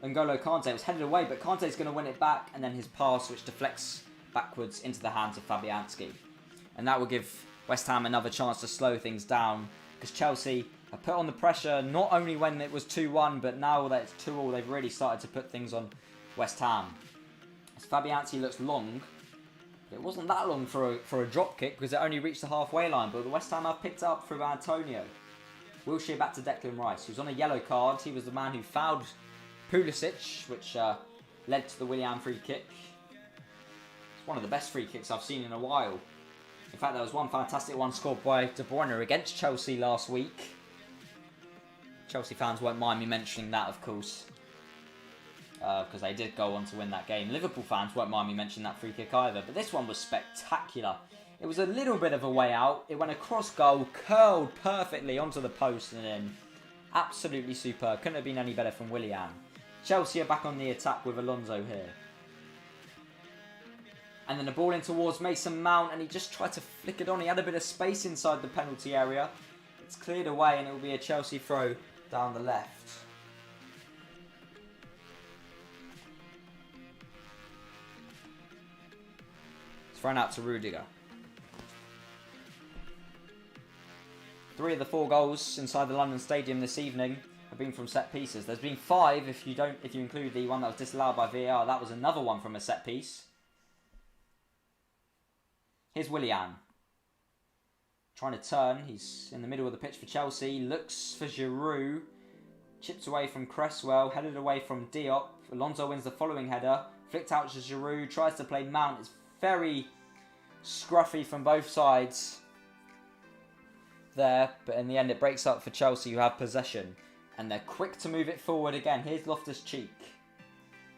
N'Golo Kante. It was headed away, but Kante's going to win it back. And then his pass, which deflects backwards into the hands of Fabianski. And that will give West Ham another chance to slow things down. Because Chelsea have put on the pressure, not only when it was 2-1, but now that it's 2-2, they've really started to put things on West Ham. As Fabianski looks long. It wasn't that long for a drop kick, because it only reached the halfway line. But the West Ham have picked it up through Antonio. Wilshere back to Declan Rice, who's on a yellow card. He was the man who fouled Pulisic, which led to the Willian free kick. It's one of the best free kicks I've seen in a while. In fact, there was one fantastic one scored by De Bruyne against Chelsea last week. Chelsea fans won't mind me mentioning that, of course, because they did go on to win that game. Liverpool fans won't mind me mentioning that free kick either, but this one was spectacular. It was a little bit of a way out. It went across goal, curled perfectly onto the post and in. Absolutely superb. Couldn't have been any better from Willian. Chelsea are back on the attack with Alonso here. And then the ball in towards Mason Mount, and he just tried to flick it on. He had a bit of space inside the penalty area. It's cleared away, and it will be a Chelsea throw down the left. It's thrown out to Rudiger. 3 of the 4 goals inside the London Stadium this evening have been from set pieces. There's been 5 if you include the one that was disallowed by VAR. That was another one from a set piece. Here's Willian. Trying to turn. He's in the middle of the pitch for Chelsea. Looks for Giroud. Chipped away from Cresswell. Headed away from Diop. Alonso wins the following header. Flicked out to Giroud. Tries to play Mount. It's very scruffy from both sides there, but in the end it breaks up for Chelsea, who have possession, and they're quick to move it forward again. Here's Loftus-Cheek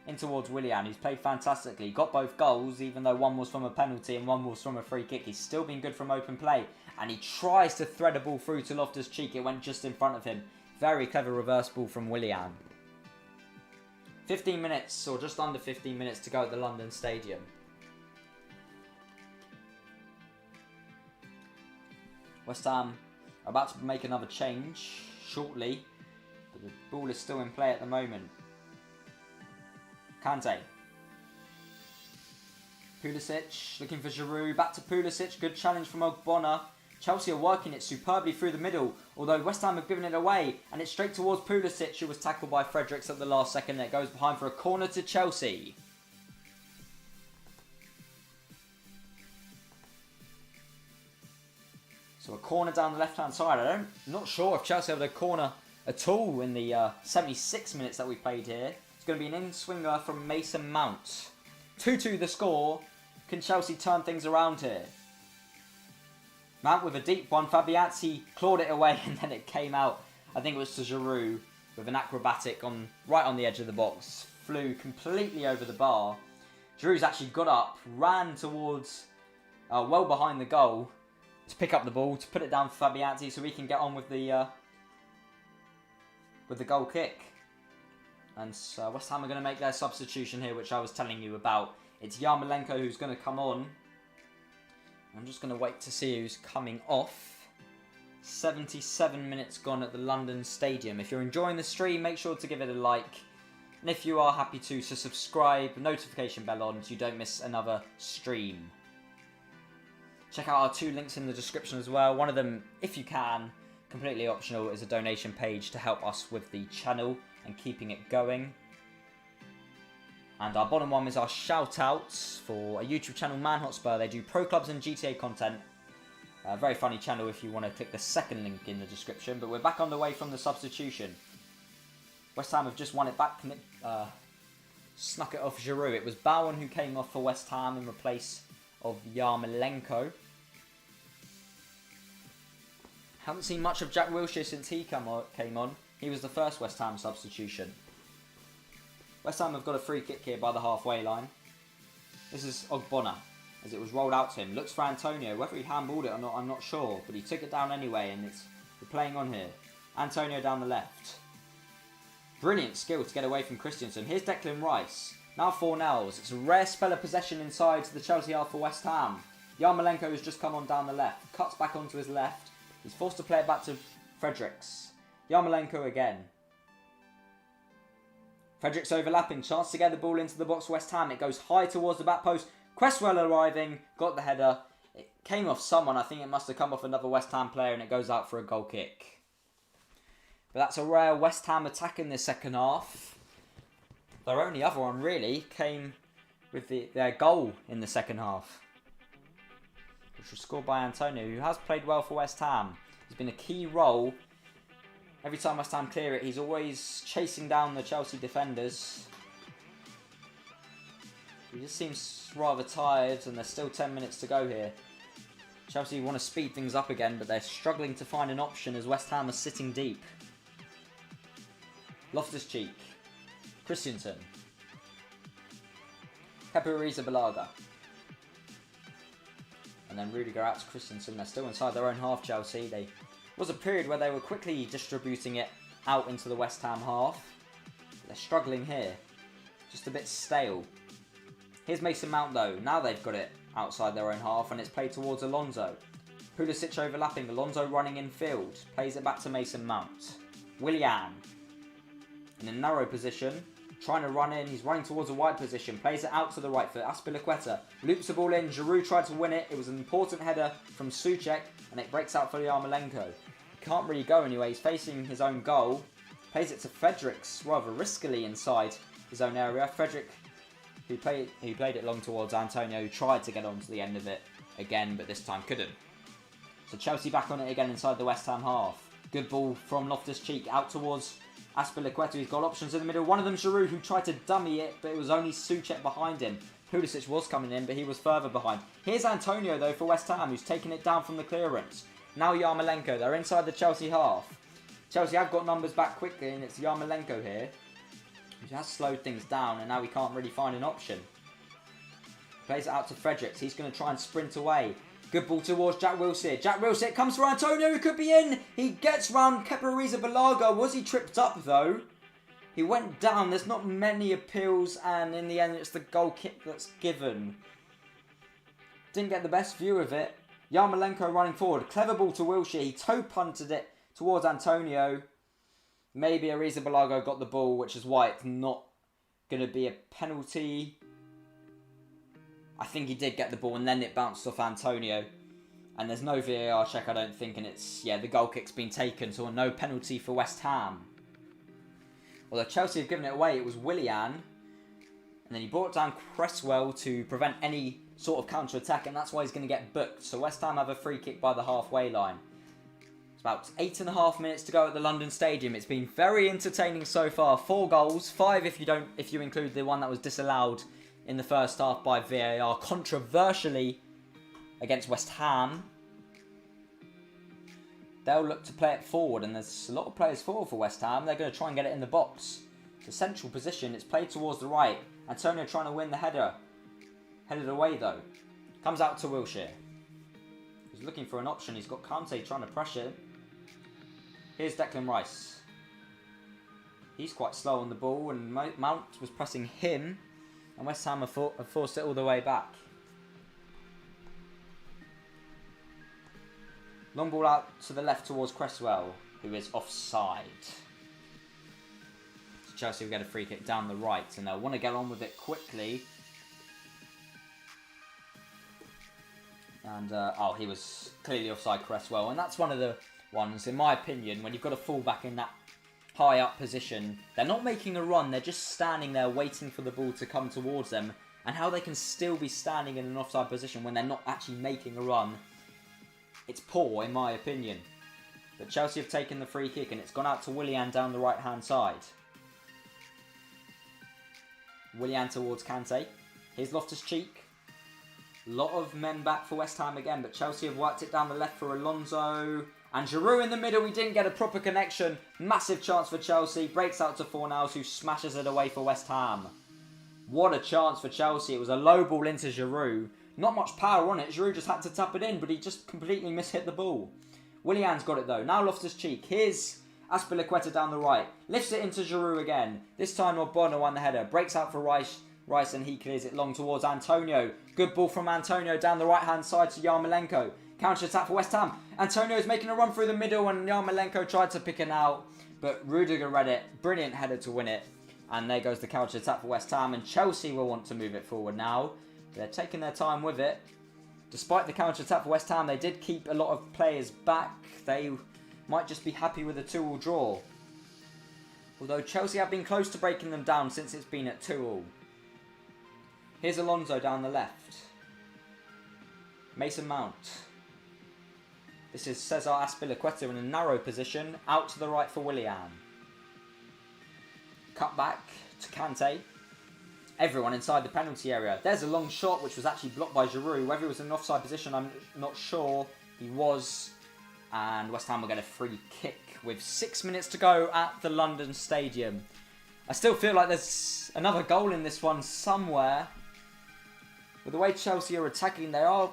in towards Willian, who's played fantastically. Got both goals, even though one was from a penalty and one was from a free kick. He's still been good from open play, and he tries to thread a ball through to Loftus-Cheek. It went just in front of him. Very clever reverse ball from Willian. 15 minutes, or just under 15 minutes to go at the London Stadium. West Ham are about to make another change shortly, but the ball is still in play at the moment. Kante. Pulisic looking for Giroud. Back to Pulisic. Good challenge from Ogbonna. Chelsea are working it superbly through the middle, although West Ham have given it away, and it's straight towards Pulisic, who was tackled by Fredericks at the last second. It goes behind for a corner to Chelsea. So a corner down the left-hand side. I'm not sure if Chelsea have a corner at all in the 76 minutes that we played here. It's going to be an in-swinger from Mason Mount. 2-2 the score. Can Chelsea turn things around here? Mount with a deep one. Fabianski clawed it away and then it came out. I think it was to Giroud with an acrobatic right on the edge of the box. Flew completely over the bar. Giroud's actually got up, ran towards well behind the goal to pick up the ball, to put it down for Fabianski so we can get on with the goal kick. And West Ham are going to make their substitution here, which I was telling you about. It's Yarmolenko who's going to come on. I'm just going to wait to see who's coming off. 77 minutes gone at the London Stadium. If you're enjoying the stream, make sure to give it a like. And if you are happy to subscribe, notification bell on so you don't miss another stream. Check out our 2 links in the description as well. One of them, if you can, completely optional, is a donation page to help us with the channel and keeping it going. And our bottom one is our shout outs for a YouTube channel, Man Hotspur. They do Pro Clubs and GTA content. A very funny channel if you want to click the second link in the description. But we're back on the way from the substitution. West Ham have just won it back. Snuck it off Giroud. It was Bowen who came off for West Ham in replace of Yarmolenko. Haven't seen much of Jack Wilshere since he came on. He was the first West Ham substitution. West Ham have got a free kick here by the halfway line. This is Ogbonna, as it was rolled out to him. Looks for Antonio. Whether he handballed it or not, I'm not sure. But he took it down anyway, and we're playing on here. Antonio down the left. Brilliant skill to get away from Christensen. Here's Declan Rice. Now 4-0. It's a rare spell of possession inside the Chelsea half for West Ham. Yarmolenko has just come on down the left. Cuts back onto his left. He's forced to play it back to Fredericks. Yarmolenko again. Fredericks overlapping. Chance to get the ball into the box West Ham. It goes high towards the back post. Cresswell arriving. Got the header. It came off someone. I think it must have come off another West Ham player and it goes out for a goal kick. But that's a rare West Ham attack in this second half. Their only other one really came with their goal in the second half, which was scored by Antonio, who has played well for West Ham. He's been a key role. Every time West Ham clear it, he's always chasing down the Chelsea defenders. He just seems rather tired, and there's still 10 minutes to go here. Chelsea want to speed things up again, but they're struggling to find an option as West Ham are sitting deep. Loftus-Cheek. Christensen. Kepa Arrizabalaga. And then Rudiger out to Christensen. They're still inside their own half, Chelsea. There was a period where they were quickly distributing it out into the West Ham half. They're struggling here. Just a bit stale. Here's Mason Mount though. Now they've got it outside their own half and it's played towards Alonso. Pulisic overlapping. Alonso running in field. Plays it back to Mason Mount. Willian. In a narrow position. Trying to run in. He's running towards a wide position. Plays it out to the right foot. Azpilicueta loops the ball in. Giroud tried to win it. It was an important header from Souček. And it breaks out for Yarmolenko. He can't really go anyway. He's facing his own goal. Plays it to Fredericks rather riskily inside his own area. Frederick, who played it long towards Antonio, who tried to get onto the end of it again, but this time couldn't. So Chelsea back on it again inside the West Ham half. Good ball from Loftus-Cheek out towards Azpilicueta. He's got options in the middle. One of them Giroud, who tried to dummy it, but it was only Souček behind him. Pulisic was coming in, but he was further behind. Here's Antonio, though, for West Ham, who's taking it down from the clearance. Now Yarmolenko. They're inside the Chelsea half. Chelsea have got numbers back quickly, and it's Yarmolenko here, who has slowed things down, and now he can't really find an option. Plays it out to Fredericks. He's going to try and sprint away. Good ball towards Jack Wilshere. Jack Wilshere comes for Antonio, who could be in. He gets round Kepa Arrizabalaga. Was he tripped up, though? He went down. There's not many appeals, and in the end, it's the goal kick that's given. Didn't get the best view of it. Yarmolenko running forward. Clever ball to Wilshere. He toe punted it towards Antonio. Maybe Arrizabalaga got the ball, which is why it's not going to be a penalty. I think he did get the ball, and then it bounced off Antonio. And there's no VAR check, I don't think, and it's, yeah, the goal kick's been taken, so no penalty for West Ham. Although Chelsea have given it away, it was Willian. And then he brought down Cresswell to prevent any sort of counter-attack, and that's why he's going to get booked. So West Ham have a free kick by the halfway line. It's about 8.5 minutes to go at the London Stadium. It's been very entertaining so far. 4 goals, 5 if you include the one that was disallowed in the first half by VAR, controversially against West Ham. They'll look to play it forward, and there's a lot of players forward for West Ham. They're going to try and get it in the box. It's a central position. It's played towards the right. Antonio trying to win the header. Headed away, though. Comes out to Wilshere. looking for an option. He's got Kante trying to pressure. Here's Declan Rice. He's quite slow on the ball, and Mount was pressing him, and West Ham have forced it all the way back. Long ball out to the left towards Cresswell, who is offside. So Chelsea will get a free kick down the right, and they'll want to get on with it quickly. And, he was clearly offside, Cresswell. And that's one of the ones, in my opinion, when you've got a fullback in that high up position, they're not making a run, they're just standing there waiting for the ball to come towards them. And how they can still be standing in an offside position when they're not actually making a run, it's poor, in my opinion. But Chelsea have taken the free kick, and it's gone out to Willian down the right-hand side. Willian towards Kante. Here's Loftus-Cheek. A lot of men back for West Ham again, but Chelsea have worked it down the left for Alonso. And Giroud in the middle, we didn't get a proper connection. Massive chance for Chelsea. Breaks out to Fornals, who smashes it away for West Ham. What a chance for Chelsea. It was a low ball into Giroud. Not much power on it. Giroud just had to tap it in, but he just completely mishit the ball. Willian's got it though. Now Loftus-Cheek. Here's Azpilicueta down the right. Lifts it into Giroud again. This time Ogbonna won the header. Breaks out for Rice, and he clears it long towards Antonio. Good ball from Antonio down the right-hand side to Yarmolenko. Counter-attack for West Ham. Antonio's making a run through the middle, and Yarmolenko tried to pick it out, but Rudiger read it. Brilliant header to win it. And there goes the counter-attack for West Ham, and Chelsea will want to move it forward now. They're taking their time with it. Despite the counter-attack for West Ham, they did keep a lot of players back. They might just be happy with a 2-2 draw. Although Chelsea have been close to breaking them down since it's been at 2-2. Here's Alonso down the left. Mason Mount. This is Cesar Azpilicueta in a narrow position. Out to the right for Willian. Cut back to Kante. Everyone inside the penalty area. There's a long shot which was actually blocked by Giroud. Whether he was in an offside position, I'm not sure. He was. And West Ham will get a free kick with 6 minutes to go at the London Stadium. I still feel like there's another goal in this one somewhere. With the way Chelsea are attacking, they are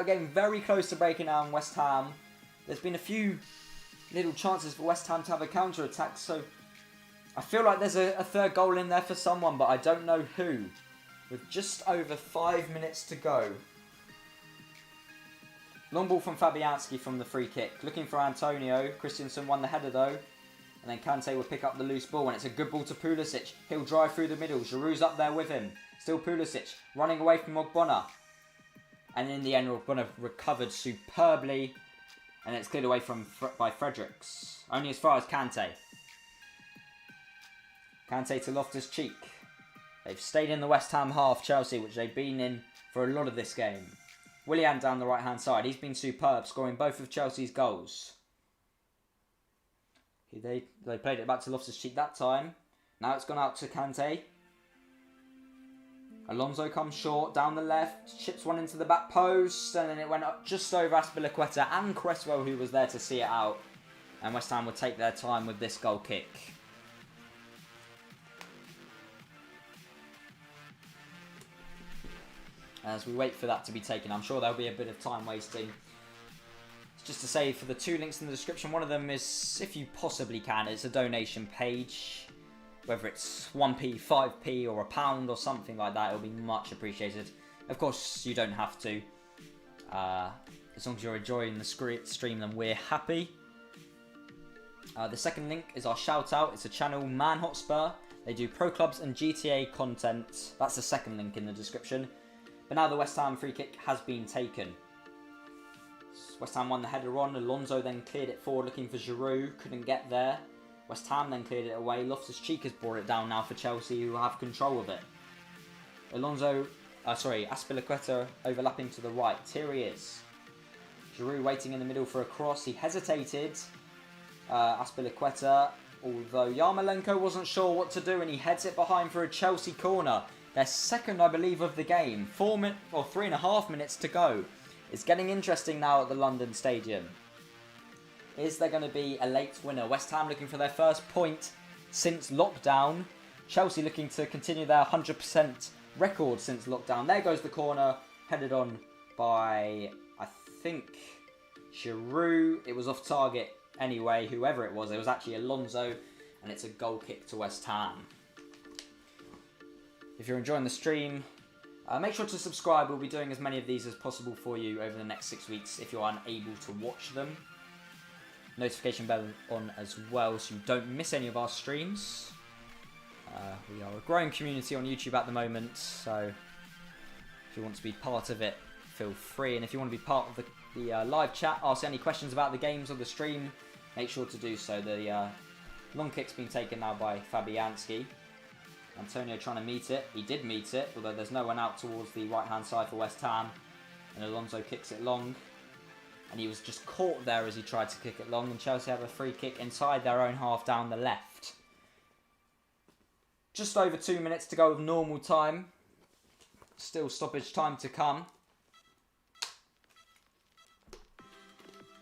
getting very close to breaking down West Ham. There's been a few little chances for West Ham to have a counter-attack, so I feel like there's a third goal in there for someone, but I don't know who. With just over 5 minutes to go. Long ball from Fabianski from the free kick. Looking for Antonio. Christensen won the header though. And then Kante will pick up the loose ball, and it's a good ball to Pulisic. He'll drive through the middle. Giroud's up there with him. Still Pulisic, running away from Ogbonna. And in the end, Ogbonna recovered superbly. And it's cleared away by Fredericks. Only as far as Kante. Kante to Loftus-Cheek. They've stayed in the West Ham half, Chelsea, which they've been in for a lot of this game. Willian down the right-hand side. He's been superb, scoring both of Chelsea's goals. They played it back to Loftus-Cheek that time. Now it's gone out to Kante. Alonso comes short, down the left, chips one into the back post, and then it went up just over Azpilicueta and Cresswell, who was there to see it out. And West Ham will take their time with this goal kick. As we wait for that to be taken, I'm sure there'll be a bit of time wasting. Just to say, for the 2 links in the description, one of them is, if you possibly can, it's a donation page. Whether it's 1p, 5p or £1 or something like that, it'll be much appreciated. Of course, you don't have to. As long as you're enjoying the stream, then we're happy. The second link is our shout out. It's a channel, Man Hotspur. They do pro clubs and GTA content. That's the second link in the description. But now the West Ham free kick has been taken. West Ham won the header on. Alonso then cleared it forward looking for Giroud. Couldn't get there. West Ham then cleared it away. Loftus-Cheek has brought it down now for Chelsea, who will have control of it. Azpilicueta overlapping to the right. Here he is. Giroud waiting in the middle for a cross. He hesitated. Azpilicueta, although Yarmolenko wasn't sure what to do, and he heads it behind for a Chelsea corner. Their second, I believe, of the game. 3.5 minutes to go. It's getting interesting now at the London Stadium. Is there going to be a late winner? West Ham looking for their first point since lockdown. Chelsea looking to continue their 100% record since lockdown. There goes the corner, headed on by, I think Giroud. It was off target anyway, whoever it was actually Alonso, and it's a goal kick to West Ham. If you're enjoying the stream, make sure to subscribe. We'll be doing as many of these as possible for you over the next 6 weeks if you're unable to watch them. Notification bell on as well so you don't miss any of our streams. We are a growing community on YouTube at the moment, so if you want to be part of it, feel free. And if you want to be part of the live chat, ask any questions about the games or the stream, make sure to do so. The long kick's been taken now by Fabianski. Antonio trying to meet it. He did meet it, although there's no one out towards the right-hand side for West Ham. And Alonso kicks it long. And he was just caught there as he tried to kick it long. And Chelsea have a free kick inside their own half down the left. Just over 2 minutes to go of normal time. Still stoppage time to come.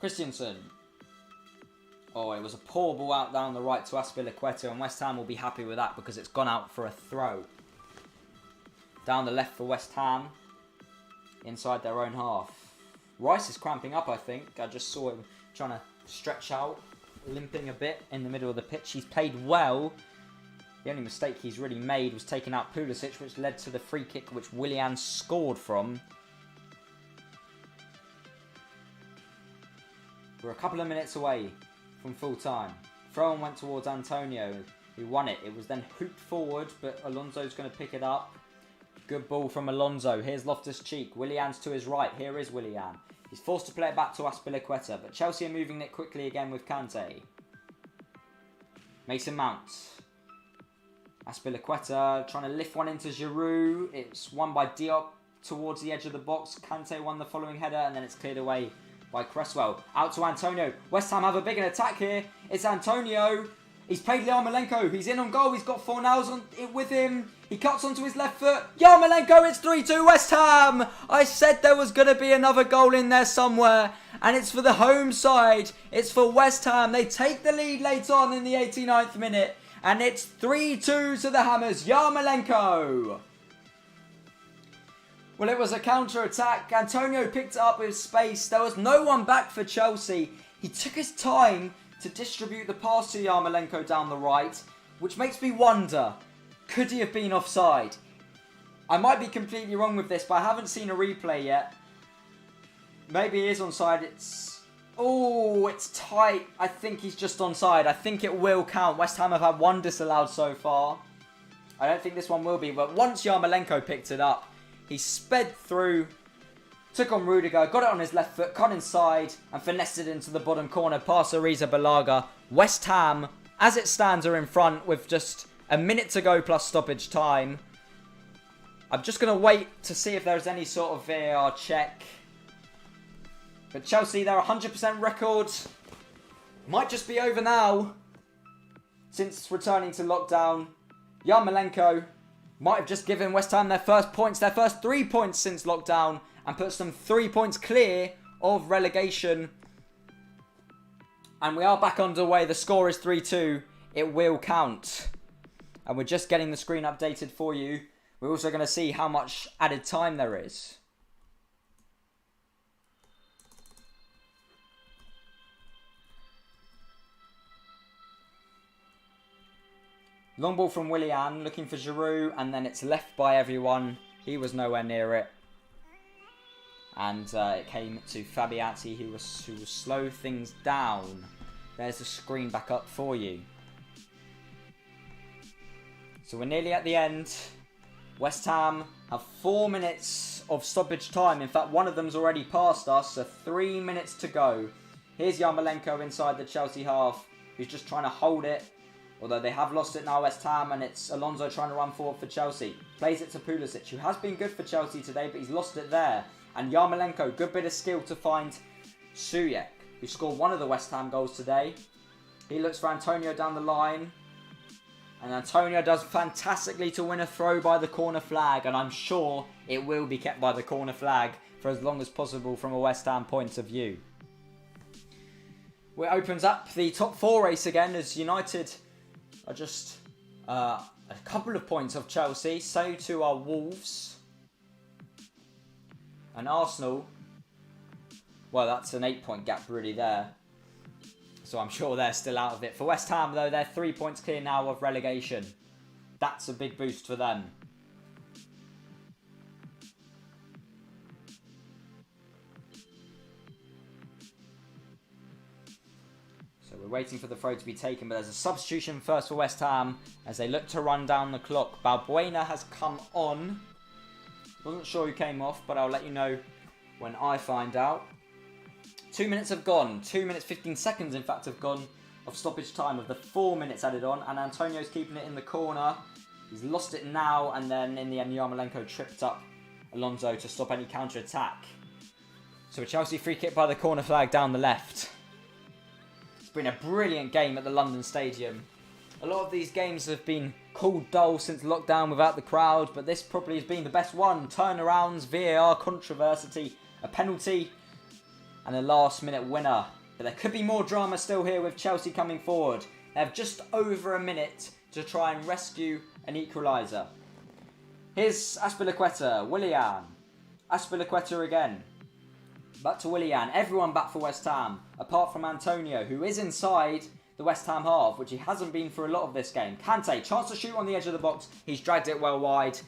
Christensen. Oh, it was a poor ball out down the right to Azpilicueta, and West Ham will be happy with that because it's gone out for a throw. Down the left for West Ham, inside their own half. Rice is cramping up, I think. I just saw him trying to stretch out, limping a bit in the middle of the pitch. He's played well. The only mistake he's really made was taking out Pulisic, which led to the free kick which Willian scored from. We're a couple of minutes away from full time. Throw-in went towards Antonio, who won it. It was then hooped forward, but Alonso's going to pick it up. Good ball from Alonso. Here's Loftus-Cheek. Willian's to his right. Here is Willian. He's forced to play it back to Azpilicueta, but Chelsea are moving it quickly again with Kante. Mason Mount. Azpilicueta trying to lift one into Giroud. It's won by Diop towards the edge of the box. Kante won the following header, and then it's cleared away by Cresswell. Out to Antonio. West Ham have a big attack here. It's Antonio. He's played Yarmolenko. He's in on goal. He's got Fornals on it with him. He cuts onto his left foot. Yarmolenko, it's 3-2 West Ham. I said there was going to be another goal in there somewhere. And it's for the home side. It's for West Ham. They take the lead late on in the 89th minute. And it's 3-2 to the Hammers. Yarmolenko. Well, it was a counter-attack. Antonio picked it up with space. There was no one back for Chelsea. He took his time to distribute the pass to Yarmolenko down the right, which makes me wonder, could he have been offside? I might be completely wrong with this, but I haven't seen a replay yet. Maybe he is onside. It's tight. I think he's just onside. I think it will count. West Ham have had one disallowed so far. I don't think this one will be, but once Yarmolenko picked it up, he sped through, took on Rudiger, got it on his left foot, cut inside, and finessed it into the bottom corner past Arrizabalaga. West Ham, as it stands, are in front with just a minute to go plus stoppage time. I'm just going to wait to see if there's any sort of VAR check. But Chelsea, they're 100% record. Might just be over now. Since returning to lockdown, Yarmolenko might have just given West Ham their first 3 points since lockdown, and puts them 3 points clear of relegation. And we are back underway. The score is 3-2. It will count. And we're just getting the screen updated for you. We're also going to see how much added time there is. Long ball from Willian, looking for Giroud, and then it's left by everyone. He was nowhere near it. And it came to Fabianski, who will slow things down. There's the screen back up for you. So we're nearly at the end. West Ham have 4 minutes of stoppage time. In fact, one of them's already passed us, so 3 minutes to go. Here's Yarmolenko inside the Chelsea half, who's just trying to hold it. Although they have lost it now, West Ham, and it's Alonso trying to run forward for Chelsea. Plays it to Pulisic, who has been good for Chelsea today, but he's lost it there. And Yarmolenko, good bit of skill to find Suyek, who scored one of the West Ham goals today. He looks for Antonio down the line. And Antonio does fantastically to win a throw by the corner flag. And I'm sure it will be kept by the corner flag for as long as possible from a West Ham point of view. It opens up the top 4 race again as United are just a couple of points of Chelsea. So too are Wolves. And Arsenal, Well, that's an 8-point gap really there. So I'm sure they're still out of it. For West Ham, though, they're 3 points clear now of relegation. That's a big boost for them. So we're waiting for the throw to be taken, but there's a substitution first for West Ham as they look to run down the clock. Balbuena has come on. Wasn't sure who came off, but I'll let you know when I find out. 2 minutes have gone. 2 minutes 15 seconds, in fact, have gone of stoppage time of the 4 minutes added on. And Antonio's keeping it in the corner. He's lost it now, and then in the end, Yarmolenko tripped up Alonso to stop any counter-attack. So a Chelsea free kick by the corner flag down the left. It's been a brilliant game at the London Stadium. A lot of these games have been called dull since lockdown without the crowd, but this probably has been the best one. Turnarounds, VAR, controversy, a penalty, and a last-minute winner. But there could be more drama still here with Chelsea coming forward. They have just over a minute to try and rescue an equaliser. Here's Azpilicueta, Willian. Azpilicueta again. Back to Willian. Everyone back for West Ham, apart from Antonio, who is inside the West Ham half, which he hasn't been for a lot of this game. Kante, chance to shoot on the edge of the box. He's dragged it well wide.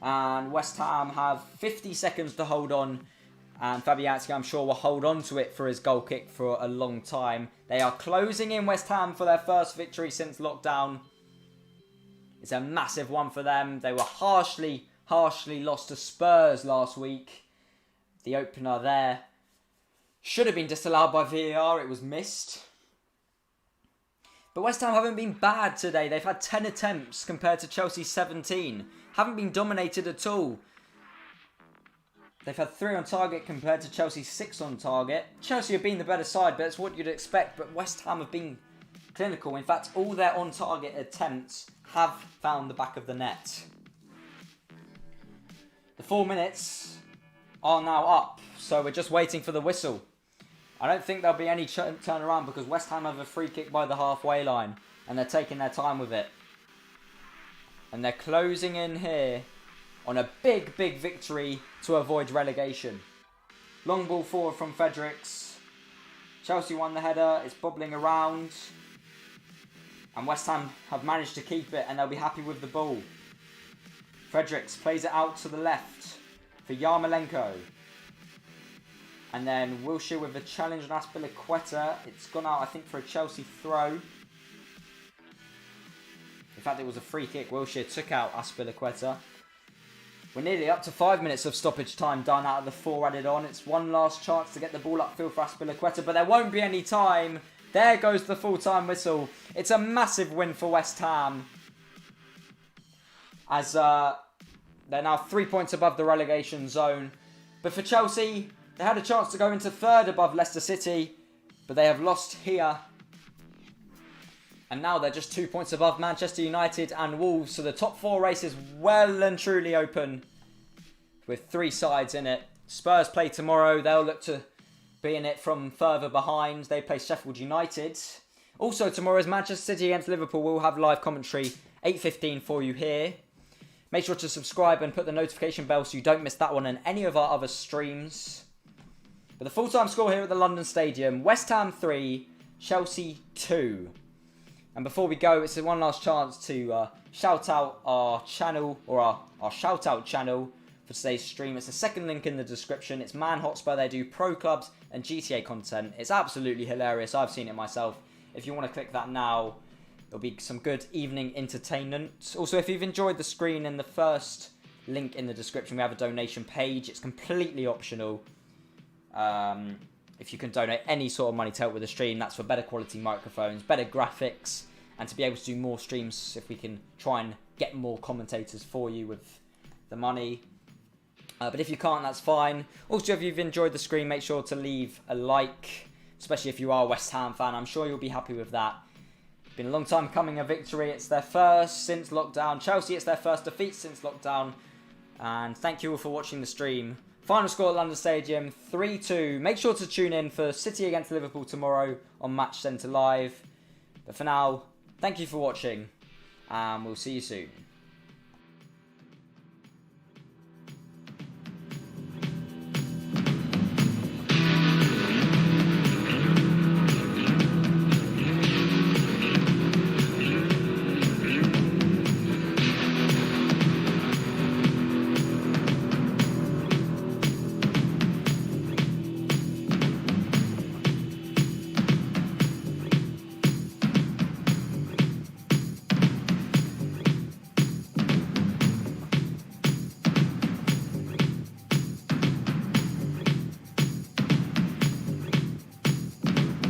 And West Ham have 50 seconds to hold on. And Fabianski, I'm sure, will hold on to it for his goal kick for a long time. They are closing in West Ham for their first victory since lockdown. It's a massive one for them. They were harshly lost to Spurs last week. The opener there should have been disallowed by VAR. It was missed. But West Ham haven't been bad today. They've had 10 attempts compared to Chelsea's 17. Haven't been dominated at all. They've had 3 on target compared to Chelsea's 6 on target. Chelsea have been the better side, but it's what you'd expect. But West Ham have been clinical. In fact, all their on-target attempts have found the back of the net. The 4 minutes are now up, so we're just waiting for the whistle. I don't think there'll be any turnaround because West Ham have a free kick by the halfway line and they're taking their time with it. And they're closing in here on a big victory to avoid relegation. Long ball forward from Fredericks. Chelsea won the header. It's bobbling around. And West Ham have managed to keep it and they'll be happy with the ball. Fredericks plays it out to the left for Yarmolenko. And then Wilshere with the challenge on Azpilicueta. It's gone out, I think, for a Chelsea throw. In fact, it was a free kick. Wilshere took out Azpilicueta. We're nearly up to 5 minutes of stoppage time done out of the 4 added on. It's one last chance to get the ball upfield for Azpilicueta, but there won't be any time. There goes the full-time whistle. It's a massive win for West Ham. As they're now 3 points above the relegation zone. But for Chelsea, they had a chance to go into third above Leicester City, but they have lost here. And now they're just 2 points above Manchester United and Wolves. So the top 4 race is well and truly open with 3 sides in it. Spurs play tomorrow. They'll look to be in it from further behind. They play Sheffield United. Also tomorrow is Manchester City against Liverpool. We'll have live commentary 8:15 for you here. Make sure to subscribe and put the notification bell so you don't miss that one and any of our other streams. But the full-time score here at the London Stadium, West Ham 3, Chelsea 2. And before we go, it's one last chance to shout out our channel, or our shout-out channel for today's stream. It's the second link in the description. It's Man Hotspur. They do pro clubs and GTA content. It's absolutely hilarious. I've seen it myself. If you want to click that now, there'll be some good evening entertainment. Also, if you've enjoyed the screen in the first link in the description, we have a donation page. It's completely optional. If you can donate any sort of money to help with the stream, that's for better quality microphones, better graphics, and to be able to do more streams if we can try and get more commentators for you with the money. But if you can't, that's fine. Also, if you've enjoyed the stream, make sure to leave a like, especially if you are a West Ham fan. I'm sure you'll be happy with that. It's been a long time coming, a victory. It's their first since lockdown. Chelsea, it's their first defeat since lockdown. And thank you all for watching the stream. Final score at London Stadium, 3-2. Make sure to tune in for City against Liverpool tomorrow on Match Centre Live. But for now, thank you for watching, and we'll see you soon.